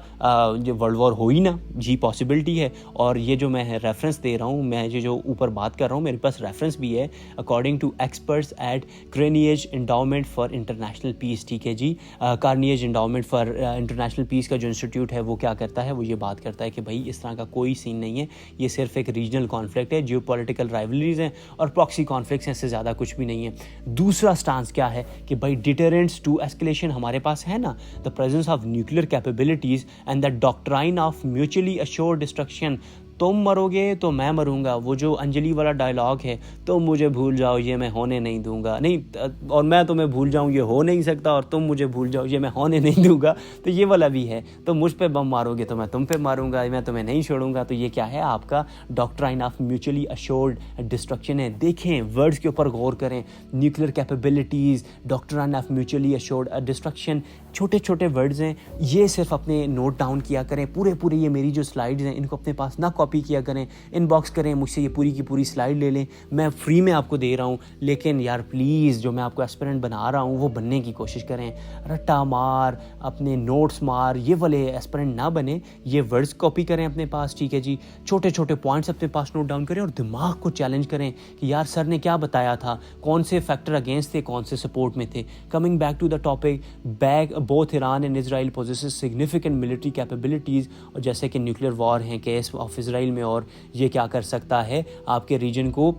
یہ ورلڈ وار ہو ہی نہ، جی پاسبلٹی ہے۔ اور یہ جو میں ریفرنس دے رہا ہوں، میں یہ جو اوپر بات کر رہا ہوں، میرے پاس ریفرنس بھی ہے according to experts at Carnegie Endowment for International Peace, ٹھیک ہے جی، Carnegie Endowment for International Peace کا جو انسٹیٹیوٹ ہے وہ کیا کرتا ہے، وہ یہ بات کرتا ہے کہ بھائی اس طرح کا کوئی سین نہیں ہے، یہ صرف ایک ریجنل کانفلکٹ ہے، جیو پولیٹیکل رائیولریز ہیں اور پراکسی کانفلکٹس ہیں، اس سے زیادہ کچھ بھی نہیں ہے۔ دوسرا سٹانس کیا ہے کہ بھائی ڈیٹرنٹس ٹو ایسکلیشن ہمارے پاس ہے نا، دا presence of nuclear capabilities and the doctrine of mutually assured destruction, تم مرو گے تو میں مروں گا، وہ جو انجلی والا ڈائلاگ ہے، تم مجھے بھول جاؤ یہ میں ہونے نہیں دوں گا، نہیں اور میں تمہیں بھول جاؤں یہ ہو نہیں سکتا، اور تم مجھے بھول جاؤ یہ میں ہونے نہیں دوں گا، تو یہ والا بھی ہے، تو مجھ پہ بم مارو گے تو میں تم پہ ماروں گا، میں تمہیں نہیں چھوڑوں گا، تو یہ کیا ہے آپ کا doctrine of mutually assured destruction ہے۔ دیکھیں ورڈز کے اوپر غور کریں، nuclear capabilities, doctrine of mutually assured destruction, چھوٹے چھوٹے ورڈز ہیں، یہ صرف اپنے نوٹ ڈاؤن کیا کریں، پورے یہ میری جو سلائیڈز ہیں ان کو اپنے پاس نہ کاپی کیا کریں، ان باکس کریں مجھ سے یہ پوری کی پوری سلائیڈ لے لیں، میں فری میں آپ کو دے رہا ہوں، لیکن یار پلیز جو میں آپ کو ایسپیرنٹ بنا رہا ہوں وہ بننے کی کوشش کریں، رٹا مار، اپنے نوٹس مار، یہ والے ایسپیرنٹ نہ بنیں، یہ ورڈز کاپی کریں اپنے پاس، ٹھیک ہے جی، چھوٹے چھوٹے پوائنٹس اپنے پاس نوٹ ڈاؤن کریں اور دماغ کو چیلنج کریں کہ یار سر نے کیا بتایا تھا، کون سے فیکٹر اگینسٹ تھے، کون سے سپورٹ میں تھے۔ Coming back to the topic, both Iran and Israel possesses significant military capabilities، اور جیسے کہ نیوکلیئر وار ہیں کیس آف اسرائیل میں، اور یہ کیا کر سکتا ہے آپ کے ریجن کو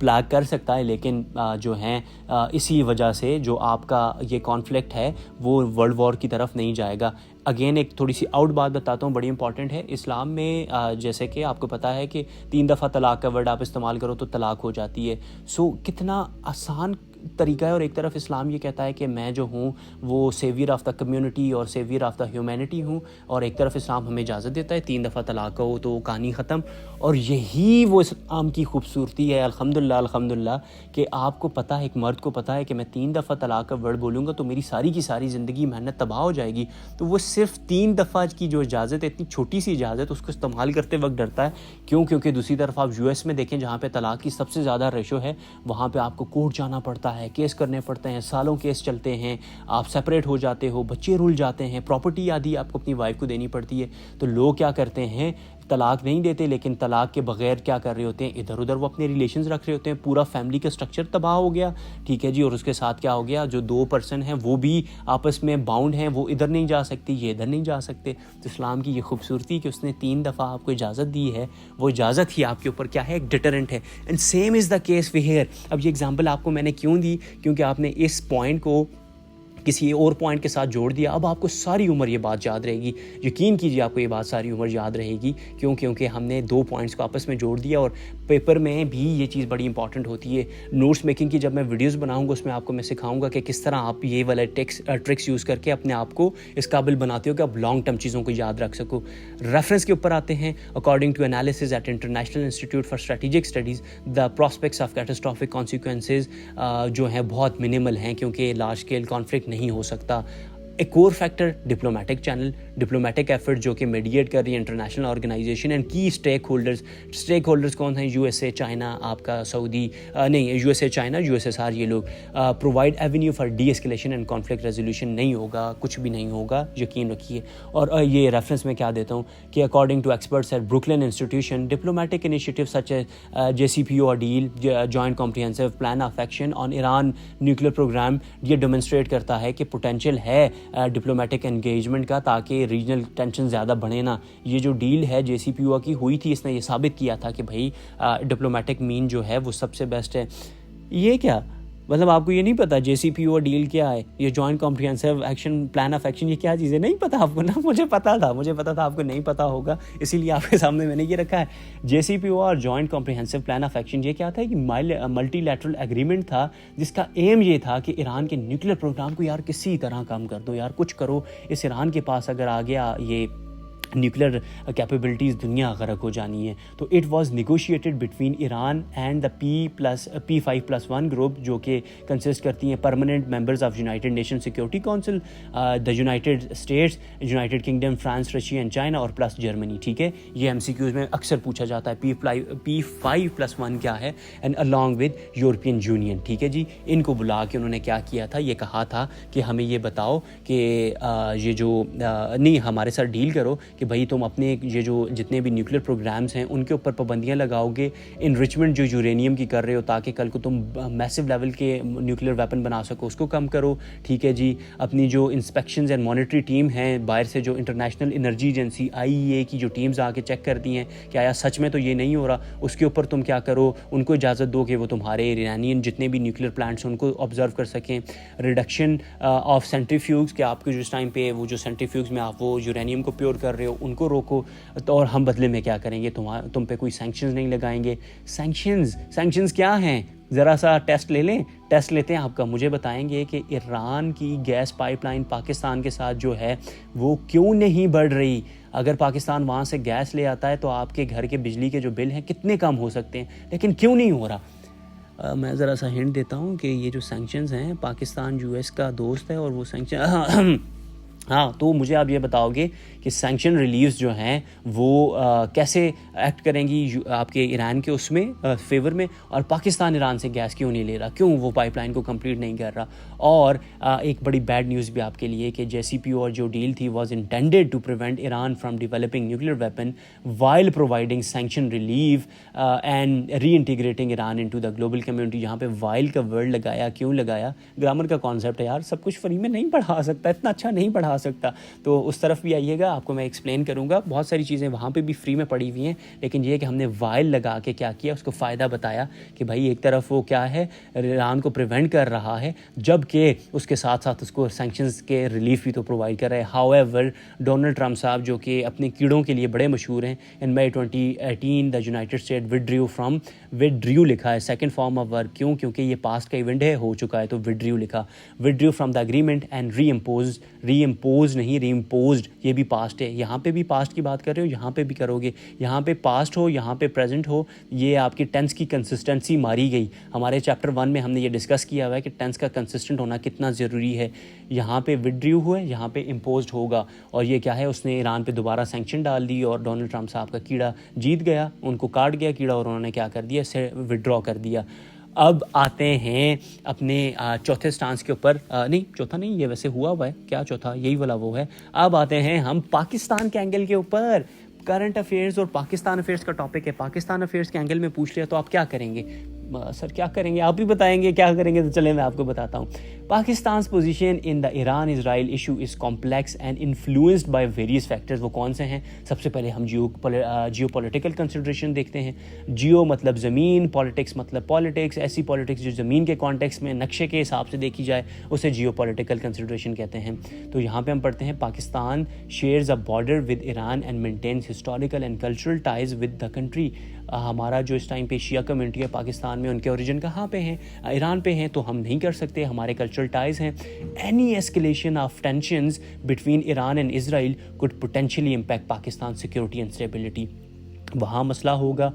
پلاگ کر سکتا ہے، لیکن جو ہیں اسی وجہ سے جو آپ کا یہ کانفلکٹ ہے وہ ورلڈ وار کی طرف نہیں جائے گا۔ اگین ایک تھوڑی سی آؤٹ بات بتاتا ہوں، بڑی امپورٹنٹ ہے، اسلام میں جیسے کہ آپ کو پتہ ہے کہ 3 دفعہ طلاق کا ورڈ آپ استعمال کرو تو طلاق ہو جاتی ہے، سو کتنا آسان طریقہ ہے، اور ایک طرف اسلام یہ کہتا ہے کہ میں جو ہوں وہ سیویئر آف دا کمیونٹی اور سیویئر آف دا ہیومینٹی ہوں، اور ایک طرف اسلام ہمیں اجازت دیتا ہے 3 دفعہ طلاق ہو تو کہانی ختم، اور یہی وہ اسلام کی خوبصورتی ہے الحمدللہ کہ آپ کو پتہ ہے، ایک مرد کو پتہ ہے کہ میں 3 دفعہ طلاق کا ورڈ بولوں گا تو میری ساری کی ساری زندگی محنت تباہ ہو جائے گی، تو وہ صرف 3 دفعہ کی جو اجازت ہے، اتنی چھوٹی سی اجازت، اس کو استعمال کرتے وقت ڈرتا ہے، کیونکہ دوسری طرف آپ US میں دیکھیں جہاں پہ طلاق کی سب سے زیادہ ریشو ہے، وہاں پہ آپ کو کورٹ جانا پڑتا ہے، کیس کرنے پڑتے ہیں، سالوں کیس چلتے ہیں، آپ سپریٹ ہو جاتے ہو، بچے رول جاتے ہیں، پراپرٹی آدھی آپ کو اپنی وائف کو دینی پڑتی ہے، تو لوگ کیا کرتے ہیں طلاق نہیں دیتے، لیکن طلاق کے بغیر کیا کر رہے ہوتے ہیں، ادھر ادھر وہ اپنے ریلیشنز رکھ رہے ہوتے ہیں، پورا فیملی کا سٹرکچر تباہ ہو گیا، ٹھیک ہے جی، اور اس کے ساتھ کیا ہو گیا، جو 2 پرسن ہیں وہ بھی آپس میں باؤنڈ ہیں، وہ ادھر نہیں جا سکتی، یہ ادھر نہیں جا سکتے۔ تو اسلام کی یہ خوبصورتی کہ اس نے 3 دفعہ آپ کو اجازت دی ہے، وہ اجازت ہی آپ کے اوپر کیا ہے، ایک ڈیٹرنٹ ہے، and same is the case here. اب یہ ایگزامپل آپ کو میں نے کیوں دی، کیونکہ آپ نے اس پوائنٹ کو کسی اور پوائنٹ کے ساتھ جوڑ دیا، اب آپ کو ساری عمر یہ بات یاد رہے گی، یقین کیجیے آپ کو یہ بات ساری عمر یاد رہے گی، کیونکہ ہم نے 2 پوائنٹس کو آپس میں جوڑ دیا، اور پیپر میں بھی یہ چیز بڑی امپورٹنٹ ہوتی ہے۔ نوٹس میکنگ کی جب میں ویڈیوز بناؤں گا اس میں آپ کو میں سکھاؤں گا کہ کس طرح آپ یہ والا ٹرکس یوز کر کے اپنے آپ کو اس قابل بناتے ہو کہ آپ لانگ ٹرم چیزوں کو یاد رکھ سکو۔ ریفرنس کے اوپر آتے ہیں، according to analyses at International Institute for Strategic Studies, the prospects of catastrophic consequences جو ہیں بہت منیمل ہیں، کیونکہ لارج اسکیل کانفلکٹ نہیں ہو سکتا۔ ایک اور factor diplomatic channel, diplomatic effort جو کہ میڈیٹ کر رہی ہے انٹرنیشنل آرگنائزیشن اینڈ کی اسٹیک ہولڈرز کون ہیں، USA چائنا، آپ کا سعودی نہیں، USA چائنا، USSR، یہ لوگ provide avenue for de-escalation and conflict resolution, نہیں ہوگا، کچھ بھی نہیں ہوگا، یقین رکھیے۔ اور یہ ریفرنس میں کیا دیتا ہوں کہ according to experts at Brookings Institution, diplomatic initiative such as JCPOA deal, joint comprehensive plan of action on Iran nuclear programme, یہ ڈیمونسٹریٹ کرتا ہے کہ پوٹینشیل ہے ڈپلومیٹک انگیجمنٹ کا، تاکہ ریجنل ٹینشن زیادہ بڑھے نا۔ یہ جو ڈیل ہے JCPOA کی ہوئی تھی، اس نے یہ ثابت کیا تھا کہ بھائی ڈپلومیٹک مین جو ہے وہ سب سے بیسٹ ہے۔ یہ کیا مطلب آپ کو یہ نہیں پتا JCPOA ڈیل کیا ہے، یہ joint comprehensive action plan of action, یہ کیا چیز ہے، نہیں پتا آپ کو نا؟ مجھے پتا تھا آپ کو نہیں پتا ہوگا، اسی لیے آپ کے سامنے میں نے یہ رکھا ہے۔ JCPOA اور joint comprehensive plan of action یہ کیا تھا، کہ ملٹی لیٹرل ایگریمنٹ تھا، جس کا ایم یہ تھا کہ ایران کے نیوکلیئر پروگرام کو یار کسی طرح کم کر دو، یار کچھ کرو، اس ایران کے پاس اگر آ گیا یہ نیوکلیر کیپیبلٹیز دنیا غرق ہو جانی ہے. تو it was negotiated between Iran and the P5+1 group, جو کہ کنسسٹ کرتی ہیں permanent members of United nation security council, the United status, United kingdom, France, Russia and China, اور پلس جرمنی. ٹھیک ہے, یہ MCQs میں اکثر پوچھا جاتا ہے P5+1 کیا ہے, and along with European union. ٹھیک ہے جی, ان کو بلا کے انہوں نے کیا کیا تھا, یہ کہا تھا کہ ہمیں یہ بتاؤ کہ یہ جو نہیں ہمارے ساتھ ڈیل کرو کہ بھائی تم اپنے یہ جو جتنے بھی نیوکلیر پروگرامز ہیں ان کے اوپر پابندیاں لگاؤ گے, انرچمنٹ جو یورینیم کی کر رہے ہو تاکہ کل کو تم میسو لیول کے نیوکلیر ویپن بنا سکو, اس کو کم کرو. ٹھیک ہے جی, اپنی جو انسپیکشنز اینڈ مانیٹری ٹیم ہیں باہر سے, جو انٹرنیشنل انرجی ایجنسی IEA کی جو ٹیمز آ کے چیک کرتی ہیں کہ آیا سچ میں تو یہ نہیں ہو رہا, اس کے اوپر تم کیا کرو, ان کو اجازت دو کہ وہ تمہارے ایرانین جتنے بھی نیوکلیر پلانٹس ہیں ان کو آبزرو کر سکیں. ریڈکشن آف سینٹریفیوگز, کہ آپ کے جو اس ٹائم پہ وہ جو سینٹریفیوگز میں آپ وہ یورینیم کو پیور کر رہے ہو ان کو روکو, اور ہم بدلے میں کیا کریں گے, تم پہ کوئی سینکشنز نہیں لگائیں گے. سینکشنز کیا ہیں, ذرا سا ٹیسٹ لے لیں, ٹیسٹ لیتے ہیں آپ کا. مجھے بتائیں گے کہ ایران کی گیس پائپ لائن پاکستان کے ساتھ جو ہے وہ کیوں نہیں بڑھ رہی. اگر پاکستان وہاں سے گیس لے آتا ہے تو آپ کے گھر کے بجلی کے جو بل ہیں کتنے کم ہو سکتے ہیں, لیکن کیوں نہیں ہو رہا. میں ذرا سا ہنٹ دیتا ہوں کہ یہ جو سینکشنز ہیں, پاکستان US کا دوست ہے اور وہ سینکشن ہاں, تو مجھے آپ یہ بتاؤ گے کہ سینکشن ریلیفز جو ہیں وہ کیسے ایکٹ کریں گی آپ کے ایران کے اس میں فیور میں, اور پاکستان ایران سے گیس کیوں نہیں لے رہا, کیوں وہ پائپ لائن کو کمپلیٹ نہیں کر رہا. اور ایک بڑی بیڈ نیوز بھی آپ کے لیے کہ JCPOA اور جو ڈیل تھی was intended to prevent Iran from developing nuclear weapon while providing sanction relief and reintegrating Iran into the global community. یہاں پہ وائل کا ورڈ لگایا, کیوں لگایا, گرامر کا کانسیپٹ ہے یار, سب کچھ فری میں نہیں پڑھا سکتا, اتنا اچھا نہیں پڑھا سکتا, تو اس طرف بھی آئیے گا, آپ کو میں ایکسپلین کروں گا. بہت ساری چیزیں وہاں پہ بھی فری میں پڑھی ہوئی ہیں, لیکن یہ کہ ہم نے وائل لگا کے کیا کیا, اس کو فائدہ بتایا کہ بھائی ایک طرف وہ کیا ہے, ایران کو پریونٹ کر رہا ہے, جبکہ اس کے ساتھ ساتھ اس کو سینکشنز کے ریلیف بھی تو پرووائڈ کر رہا ہے. ہاؤ ایور ڈونلڈ ٹرمپ صاحب جو کہ اپنے کیڑوں کے لیے بڑے مشہور ہیں, ان May 2018 the United state withdrew لکھا ہے سیکنڈ فارم آف ورک. کیوں, کیونکہ یہ پاسٹ کا ایونٹ ہے, ہو چکا ہے, تو withdrew لکھا, withdrew from the agreement and reimposed, یہ بھی پاسٹ ہے. یہاں پہ بھی پاسٹ کی بات کر رہے ہو, یہاں پہ بھی کرو گے, یہاں پہ پاسٹ ہو, یہاں پہ پریزنٹ ہو, یہ آپ کی ٹینس کی کنسسٹنسی ماری گئی. ہمارے چیپٹر 1 میں ہم نے یہ ڈسکس کیا ہوا ہے کہ ٹینس کا کنسسٹنٹ ہونا کتنا ضروری ہے. یہاں پہ withdrew ہوا ہے, یہاں پہ امپوزڈ ہوگا, اور یہ کیا ہے, اس نے ایران پہ دوبارہ سینکشن ڈال دی, اور ڈونلڈ ٹرمپ صاحب کا کیڑا جیت گیا, ان کو کاٹ گیا کیڑا, اور انہوں نے کیا کر دیا, اسے withdraw کر دیا. اب آتے ہیں اپنے چوتھے سٹانس کے اوپر, نہیں چوتھا نہیں, یہ ویسے ہوا ہے کیا چوتھا, یہی والا وہ ہے. اب آتے ہیں ہم پاکستان کے اینگل کے اوپر. کرنٹ افیئرز اور پاکستان افیئرز کا ٹاپک ہے. پاکستان افیئرز کے اینگل میں پوچھ لیا تو آپ کیا کریں گے, سر کیا کریں گے, آپ بھی بتائیں گے کیا کریں گے, تو چلیں میں آپ کو بتاتا ہوں. پاکستان's position in the Iran-Israel issue is complex and influenced by various factors. وہ کون سے ہیں, سب سے پہلے ہم جیو پولیٹیکل کنسیڈریشن دیکھتے ہیں. جیو مطلب زمین, پالیٹکس مطلب پالیٹکس, ایسی پالیٹکس جو زمین کے کانٹیکس میں نقشے کے حساب سے دیکھی جائے اسے جیو پولیٹیکل کنسیڈریشن کہتے ہیں. تو یہاں پہ ہم پڑھتے ہیں Pakistan shares a border with Iran and maintains historical and cultural ties with the country. ہمارا جو اس ٹائم پہ شیعہ کمیونٹی ہے پاکستان میں, ان کے اوریجن کہاں پہ ہیں, ایران پہ ہیں, تو ہم نہیں کر سکتے, ہمارے کلچرل ٹائز ہیں. Any escalation of tensions between Iran and Israel could potentially impact Pakistan's security and stability. وہاں مسئلہ ہوگا,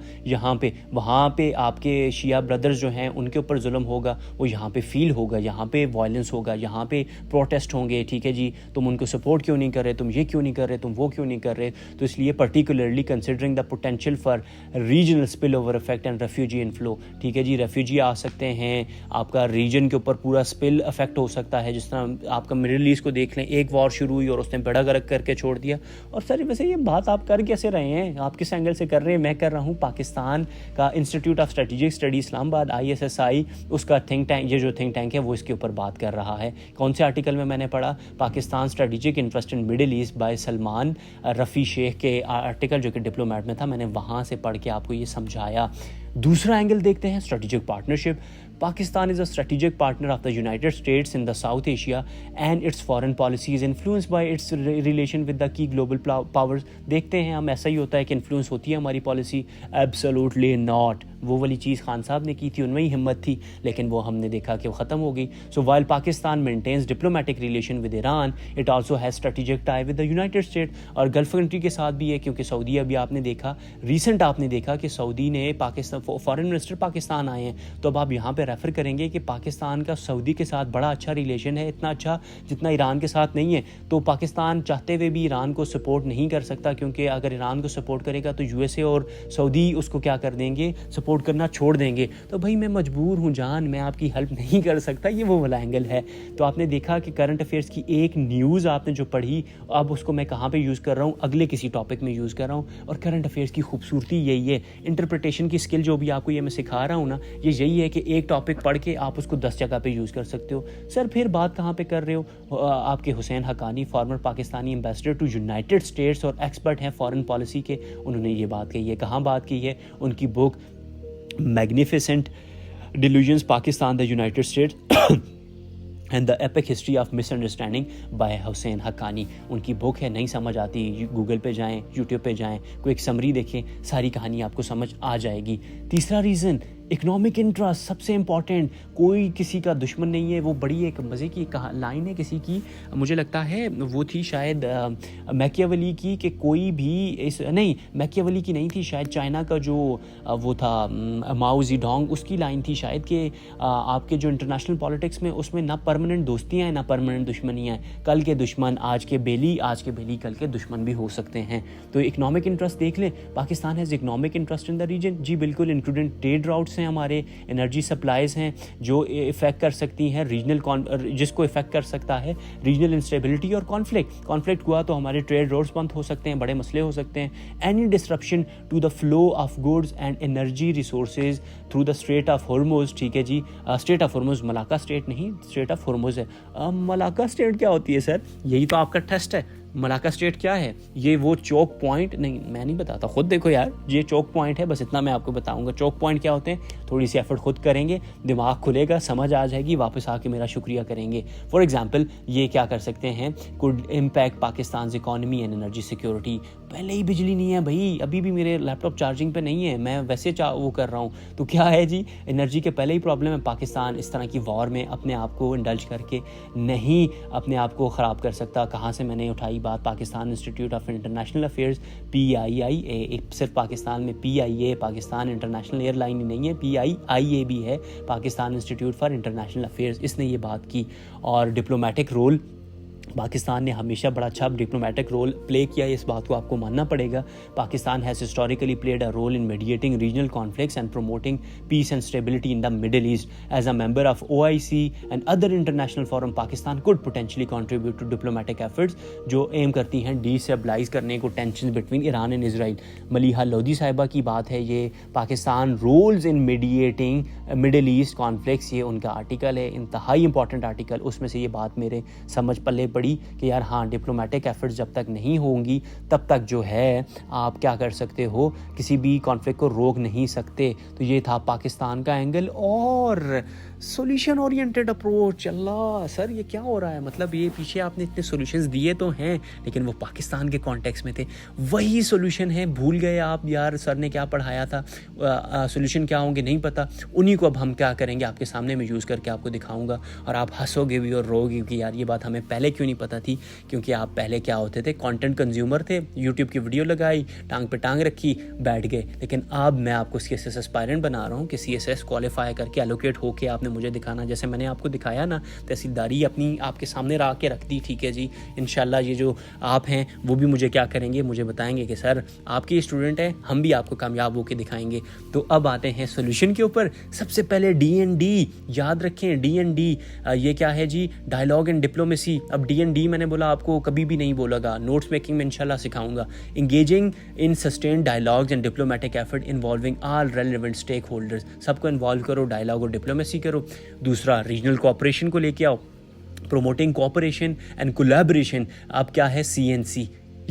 وہاں پہ آپ کے شیعہ بردرز جو ہیں ان کے اوپر ظلم ہوگا, وہ یہاں پہ فیل ہوگا, یہاں پہ وائلنس ہوگا, یہاں پہ پروٹیسٹ ہوں گے. ٹھیک ہے جی, تم ان کو سپورٹ کیوں نہیں کر رہے, تم یہ کیوں نہیں کر رہے, تم وہ کیوں نہیں کر رہے. تو اس لیے particularly considering the potential for regional spill over effect and refugee inflow. ٹھیک ہے جی, ریفیوجی آ سکتے ہیں, آپ کا ریجن کے اوپر پورا اسپل افیکٹ ہو سکتا ہے. جس طرح آپ کا مڈل ایسٹ کو دیکھ لیں, ایک وار شروع ہوئی اور اس نے بڑا غرق کر کے چھوڑ دیا. اور سر ویسے یہ بات آپ کر کیسے رہے ہیں, آپ کس اینگل سے کر رہے ہیں, میں کر رہا ہوں پاکستان کا انسٹیٹیوٹ آف اسٹریٹجک اسٹڈی اسلام آباد ISSI, اس کا تھنک ٹینک, یہ جو تھنک ٹینک ہے وہ اس کے اوپر بات کر رہا ہے. کون سے آرٹیکل میں نے پڑھا, Pakistan strategic interest in Middle East by Salman Rafi Sheikh کے آرٹیکل جو کہ ڈپلومیٹ میں تھا, میں نے وہاں سے پڑھ کے آپ کو یہ سمجھایا. دوسرا اینگل دیکھتے ہیں, strategic partnership. Pakistan is a strategic partner of the United States in the South Asia and its foreign policy is influenced by its relation with the key global powers. دیکھتے ہیں ہم, ایسا ہی ہوتا ہے کہ انفلوئنس ہوتی ہے ہماری پالیسی. Absolutely not. وہ والی چیز خان صاحب نے کی تھی, ان میں ہی ہمت تھی, لیکن وہ ہم نے دیکھا کہ وہ ختم ہو گئی. So while Pakistan maintains diplomatic relation with Iran, it also has strategic tie with the United state, اور گلف کنٹری کے ساتھ بھی ہے, کیونکہ سعودی ابھی آپ نے دیکھا ریسنٹ آپ نے دیکھا کہ سعودی نے پاکستان فارن منسٹر پاکستان آئے ہیں, تو اب آپ یہاں پہ ریفر کریں گے کہ پاکستان کا سعودی کے ساتھ بڑا اچھا ریلیشن ہے, اتنا اچھا جتنا ایران کے ساتھ نہیں ہے. تو پاکستان چاہتے ہوئے بھی ایران کو سپورٹ نہیں کر سکتا, کیونکہ اگر ایران کو سپورٹ کرے گا تو یو ایس اے اور سعودی اس کو کیا کر دیں گے, سپورٹ کرنا چھوڑ دیں گے. تو بھائی میں مجبور ہوں جان, میں آپ کی ہیلپ نہیں کر سکتا, یہ وہ والا اینگل ہے. تو آپ نے دیکھا کہ کرنٹ افیئرس کی ایک نیوز آپ نے جو پڑھی, اب اس کو میں کہاں پہ یوز کر رہا ہوں, اگلے کسی ٹاپک میں یوز کر رہا ہوں. اور کرنٹ افیئرس کی خوبصورتی یہی ہے, انٹرپریٹیشن کی اسکل جو بھی آپ کو یہ میں سکھا رہا ہوں نا, یہ یہی ہے کہ ایک ٹاپک پڑھ کے آپ اس کو 10 جگہ پہ یوز کر سکتے ہو. سر پھر بات کہاں پہ کر رہے ہو, آپ کے Husain Haqqani former Pakistani ambassador to United States اور ایکسپرٹ ہیں فارن پالیسی کے, انہوں نے یہ بات کہی ہے. کہاں بات کی ہے, ان کی book Magnificent Delusions Pakistan the United States and the Epic History of Misunderstanding by Husain Haqqani, ان کی بک ہے. نہیں سمجھ آتی گوگل پہ جائیں, یوٹیوب پہ جائیں, کوئی ایک سمری دیکھیں, ساری کہانی آپ کو سمجھ آ جائے گی. تیسرا ریزن اکنامک انٹرسٹ, سب سے امپورٹنٹ, کوئی کسی کا دشمن نہیں ہے. وہ بڑی ایک مزے کی لائن ہے کسی کی, مجھے لگتا ہے وہ تھی شاید میکیاولی کی, کہ کوئی بھی نہیں میکیاولی کی نہیں تھی, شاید چائنا کا جو وہ تھا ماؤ زی ڈونگ, اس کی لائن تھی شاید, کہ آپ کے جو انٹرنیشنل پالیٹکس میں اس میں نہ پرماننٹ دوستیاں ہیں نہ پرماننٹ دشمنیاں ہیں. کل کے دشمن آج کے بیلی کل کے دشمن بھی ہو سکتے ہیں. تو اکنامک انٹرسٹ دیکھ لیں, Pakistan has economic interest in the region. جی بالکل, انکلوڈنگ ٹریڈ راؤٹس ہیں ہمارے, انرجی سپلائیز ہیں جو افیکٹ کر سکتی ہیں جس کو افیکٹ کر سکتا ہے ریجنل انسٹیبلٹی اور کانفلکٹ ہوا تو ہمارے ٹریڈ روڈس بند ہو سکتے ہیں, بڑے مسئلے ہو سکتے ہیں. Any disruption to the flow of goods and energy resources through the Strait of Hormuz, ٹھیک ہے جی, Strait of Hormuz, Malacca Strait نہیں, اسٹریٹ آف ہارموز ہے. ملاکا اسٹیٹ کیا ہوتی ہے سر, یہی تو آپ کا ٹیسٹ ہے. ملاکا اسٹیٹ کیا ہے, یہ وہ چوک پوائنٹ, نہیں میں نہیں بتاتا, خود دیکھو یار, یہ چوک پوائنٹ ہے, بس اتنا میں آپ کو بتاؤں گا. چوک پوائنٹ کیا ہوتے ہیں, تھوڑی سی ایفرٹ خود کریں گے, دماغ کھلے گا, سمجھ آ جائے گی, واپس آ کے میرا شکریہ کریں گے. فار ایگزامپل یہ کیا کر سکتے ہیں, could impact Pakistan's economy and energy security. پہلے ہی بجلی نہیں ہے بھائی, ابھی بھی میرے لیپ ٹاپ چارجنگ پہ نہیں ہے, میں ویسے وہ کر رہا ہوں, تو کیا ہے جی, انرجی کے پہلے ہی پرابلم ہے. پاکستان اس طرح کی وار میں اپنے آپ کو انڈلج کر کے نہیں اپنے آپ کو خراب کر سکتا. کہاں سے میں نے اٹھائی بات, Pakistan Institute of International Affairs, PIIA, صرف پاکستان میں PIA, Pakistan International Airline ہی نہیں ہے, PIIA بھی ہے, Pakistan Institute for International Affairs, اس نے یہ بات کی. اور ڈپلومیٹک رول, پاکستان نے ہمیشہ بڑا اچھا ڈپلومیٹک رول پلے کیا ہے, اس بات کو آپ کو ماننا پڑے گا. Pakistan has historically played a role in mediating regional conflicts and promoting peace and stability in the middle east. As a member of OIC and other international forum, Pakistan could potentially contribute to diplomatic efforts جو aim کرتی ہیں destabilize کرنے کو tension between Iran and Israel. Maleeha Lodhi صاحبہ کی بات ہے یہ, Pakistan roles in mediating middle east conflicts, یہ ان کا آرٹیکل ہے, انتہائی امپورٹنٹ آرٹیکل. اس میں سے یہ بات میرے سمجھ پلے پڑی کہ یار ہاں, ڈپلومیٹک ایفرٹس جب تک نہیں ہوں گی تب تک جو ہے آپ کیا کر سکتے ہو, کسی بھی کانفلکٹ کو روک نہیں سکتے. تو یہ تھا پاکستان کا اینگل. اور سولوشن اورینٹڈ اپروچ, اللہ سر یہ کیا ہو رہا ہے, مطلب یہ پیچھے آپ نے اتنے سولوشنز دیے تو ہیں لیکن وہ پاکستان کے کانٹیکس میں تھے, وہی سولوشن ہے, بھول گئے آپ یار سر نے کیا پڑھایا تھا, سولوشن کیا ہوں گے نہیں پتہ, انہی کو اب ہم کیا کریں گے, آپ کے سامنے میں یوز کر کے آپ کو دکھاؤں گا, اور آپ ہنسو گے بھی اور رو گے کہ یار یہ بات ہمیں پہلے کیوں نہیں پتہ تھی. کیونکہ آپ پہلے کیا ہوتے تھے, کانٹینٹ کنزیومر تھے, یوٹیوب کی ویڈیو لگائی, ٹانگ پہ ٹانگ رکھی, بیٹھ گئے. لیکن اب میں آپ کو CSS اسپائرنٹ بنا رہا ہوں کہ CSS کوالیفائی کر کے الوکیٹ ہو کے آپ نے مجھے دکھانا, جیسے میں نے آپ کو دکھایا نا, تحصیلداری اپنی آپ کے سامنے لا کے رکھ دی, ٹھیک ہے جی. انشاءاللہ یہ جو آپ ہیں وہ بھی مجھے کیا کریں گے, مجھے بتائیں گے کہ سر آپ کی اسٹوڈنٹ ہیں, ہم بھی آپ کو کامیاب ہو کے دکھائیں گے. تو اب آتے ہیں سولوشن کے اوپر. سب سے پہلے DND یاد رکھیں, DND یہ کیا ہے جی, ڈائلاگ اینڈ ڈپلومیسی. اب DND میں نے بولا آپ کو کبھی بھی نہیں بولا گا, نوٹس میکنگ میں انشاءاللہ سکھاؤں گا. Engaging in sustained dialogues and diplomatic effort involving all relevant stakeholders, سب کو انوالو کرو, ڈائلاگ اور ڈپلومیسی کرو. دوسرا ریجنل کوآپریشن کو لے کے آؤ, پروموٹنگ کوآپریشن اینڈ کولیبریشن. اب کیا ہے CNC,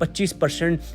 25%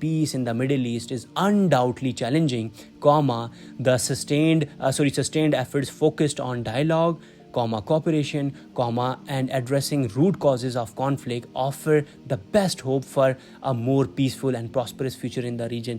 peace in the Middle East is undoubtedly challenging, the sustained efforts focused on dialogue, cooperation, and addressing root causes of conflict offer the best hope for a more peaceful and prosperous future in the region।